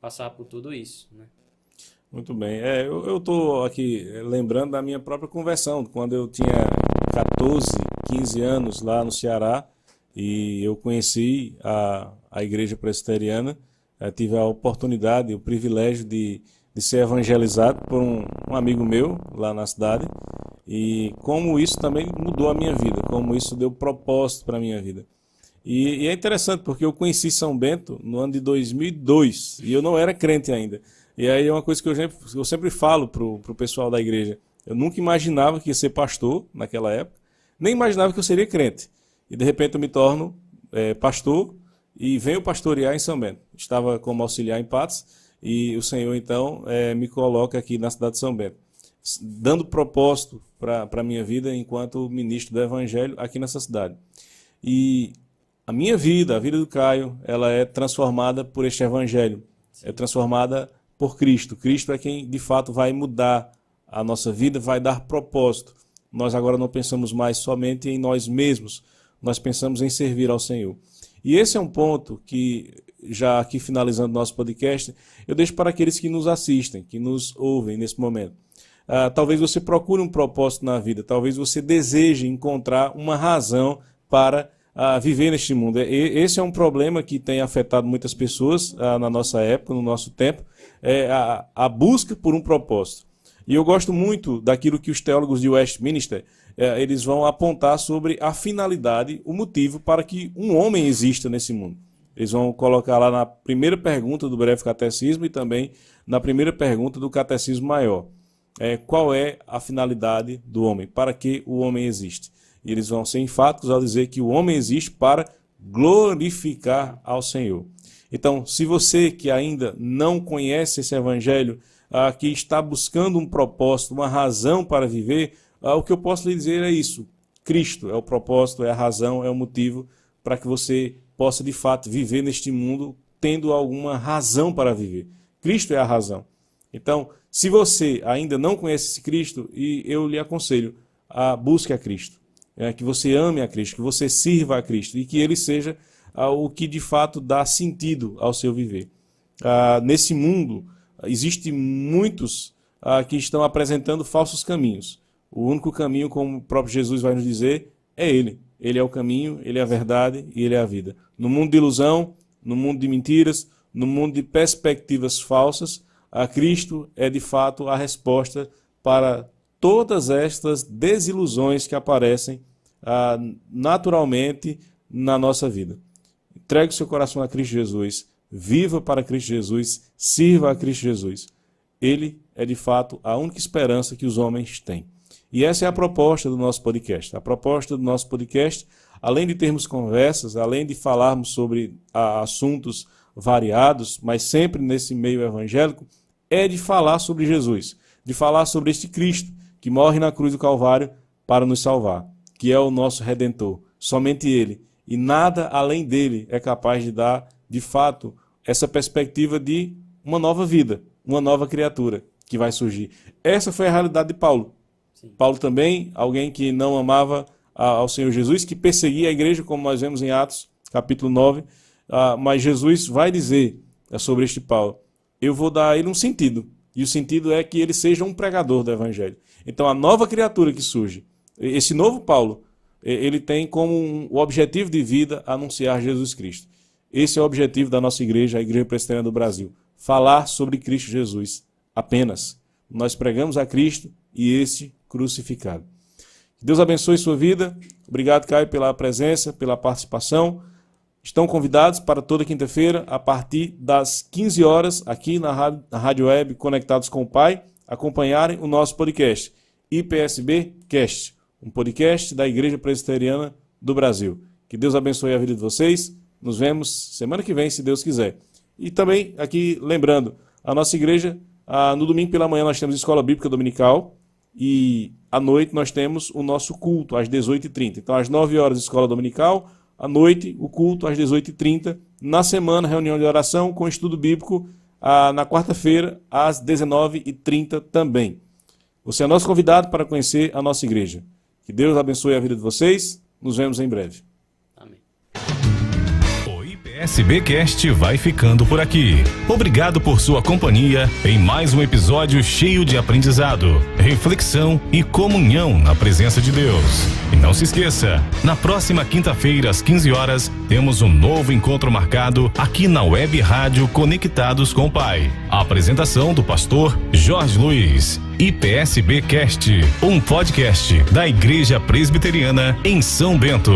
[SPEAKER 4] passar por tudo isso, né?
[SPEAKER 2] Muito bem. Eu estou aqui lembrando da minha própria conversão, quando eu tinha 14, 15 anos lá no Ceará, e eu conheci a igreja presbiteriana, tive a oportunidade, o privilégio de ser evangelizado por um amigo meu lá na cidade, e como isso também mudou a minha vida, como isso deu propósito para a minha vida. E é interessante porque eu conheci São Bento no ano de 2002 e eu não era crente ainda. E aí é uma coisa que eu sempre falo pro pessoal da igreja. Eu nunca imaginava que ia ser pastor naquela época, nem imaginava que eu seria crente. E de repente eu me torno pastor e venho pastorear em São Bento. Estava como auxiliar em Patos e o Senhor então me coloca aqui na cidade de São Bento, dando propósito para a minha vida enquanto ministro do Evangelho aqui nessa cidade. E a minha vida, a vida do Caio, ela é transformada por este Evangelho, é transformada por Cristo. Cristo é quem, de fato, vai mudar a nossa vida, vai dar propósito. Nós agora não pensamos mais somente em nós mesmos, nós pensamos em servir ao Senhor. E esse é um ponto que, já aqui finalizando nosso podcast, eu deixo para aqueles que nos assistem, que nos ouvem nesse momento. Talvez você procure um propósito na vida, talvez você deseje encontrar uma razão para viver neste mundo. Esse é um problema que tem afetado muitas pessoas na nossa época, no nosso tempo, a busca por um propósito. E eu gosto muito daquilo que os teólogos de Westminster eles vão apontar sobre a finalidade, o motivo para que um homem exista nesse mundo. Eles vão colocar lá na primeira pergunta do breve catecismo e também na primeira pergunta do catecismo maior. Qual é a finalidade do homem? Para que o homem existe? E eles vão ser enfáticos ao dizer que o homem existe para glorificar ao Senhor. Então, se você que ainda não conhece esse Evangelho, que está buscando um propósito, uma razão para viver, o que eu posso lhe dizer é isso. Cristo é o propósito, é a razão, é o motivo para que você possa de fato viver neste mundo tendo alguma razão para viver. Cristo é a razão. Então, se você ainda não conhece esse Cristo, e eu lhe aconselho, busque a Cristo. Que você ame a Cristo, que você sirva a Cristo e que Ele seja o que de fato dá sentido ao seu viver. Nesse mundo, existem muitos que estão apresentando falsos caminhos. O único caminho, como o próprio Jesus vai nos dizer, é Ele. Ele é o caminho, Ele é a verdade e Ele é a vida. No mundo de ilusão, no mundo de mentiras, no mundo de perspectivas falsas, Cristo é de fato a resposta para todas estas desilusões que aparecem naturalmente na nossa vida. Entregue o seu coração a Cristo Jesus, viva para Cristo Jesus, sirva a Cristo Jesus. Ele é de fato a única esperança que os homens têm. E essa é a proposta do nosso podcast. A proposta do nosso podcast, além de termos conversas, além de falarmos sobre assuntos variados, mas sempre nesse meio evangélico, é de falar sobre Jesus, de falar sobre este Cristo que morre na cruz do Calvário para nos salvar, que é o nosso Redentor. Somente Ele. E nada além dele é capaz de dar, de fato, essa perspectiva de uma nova vida, uma nova criatura que vai surgir. Essa foi a realidade de Paulo. Sim. Paulo também, alguém que não amava ao Senhor Jesus, que perseguia a igreja, como nós vemos em Atos, capítulo 9. Mas Jesus vai dizer sobre este Paulo, eu vou dar a ele um sentido. E o sentido é que ele seja um pregador do Evangelho. Então a nova criatura que surge, esse novo Paulo, ele tem como o objetivo de vida anunciar Jesus Cristo. Esse é o objetivo da nossa igreja, a Igreja Presbiteriana do Brasil. Falar sobre Cristo Jesus, apenas. Nós pregamos a Cristo e este crucificado. Que Deus abençoe sua vida. Obrigado, Caio, pela presença, pela participação. Estão convidados para toda quinta-feira, a partir das 15 horas, aqui na Rádio Web Conectados com o Pai, acompanharem o nosso podcast, IPSB Cast, um podcast da Igreja Presbiteriana do Brasil. Que Deus abençoe a vida de vocês. Nos vemos semana que vem, se Deus quiser. E também, aqui, lembrando, a nossa igreja, no domingo pela manhã nós temos Escola Bíblica Dominical e à noite nós temos o nosso culto, às 18h30. Então, às 9 horas, Escola Dominical, à noite, o culto às 18h30. Na semana, reunião de oração com estudo bíblico na quarta-feira, às 19h30 também. Você é nosso convidado para conhecer a nossa igreja. Que Deus abençoe a vida de vocês. Nos vemos em breve.
[SPEAKER 4] Amém.
[SPEAKER 1] IPSB Cast vai ficando por aqui. Obrigado por sua companhia em mais um episódio cheio de aprendizado, reflexão e comunhão na presença de Deus. E não se esqueça, na próxima quinta-feira às 15 horas, temos um novo encontro marcado aqui na Web Rádio Conectados com o Pai. A apresentação do pastor Jorge Luiz. IPSB Cast, um podcast da Igreja Presbiteriana em São Bento.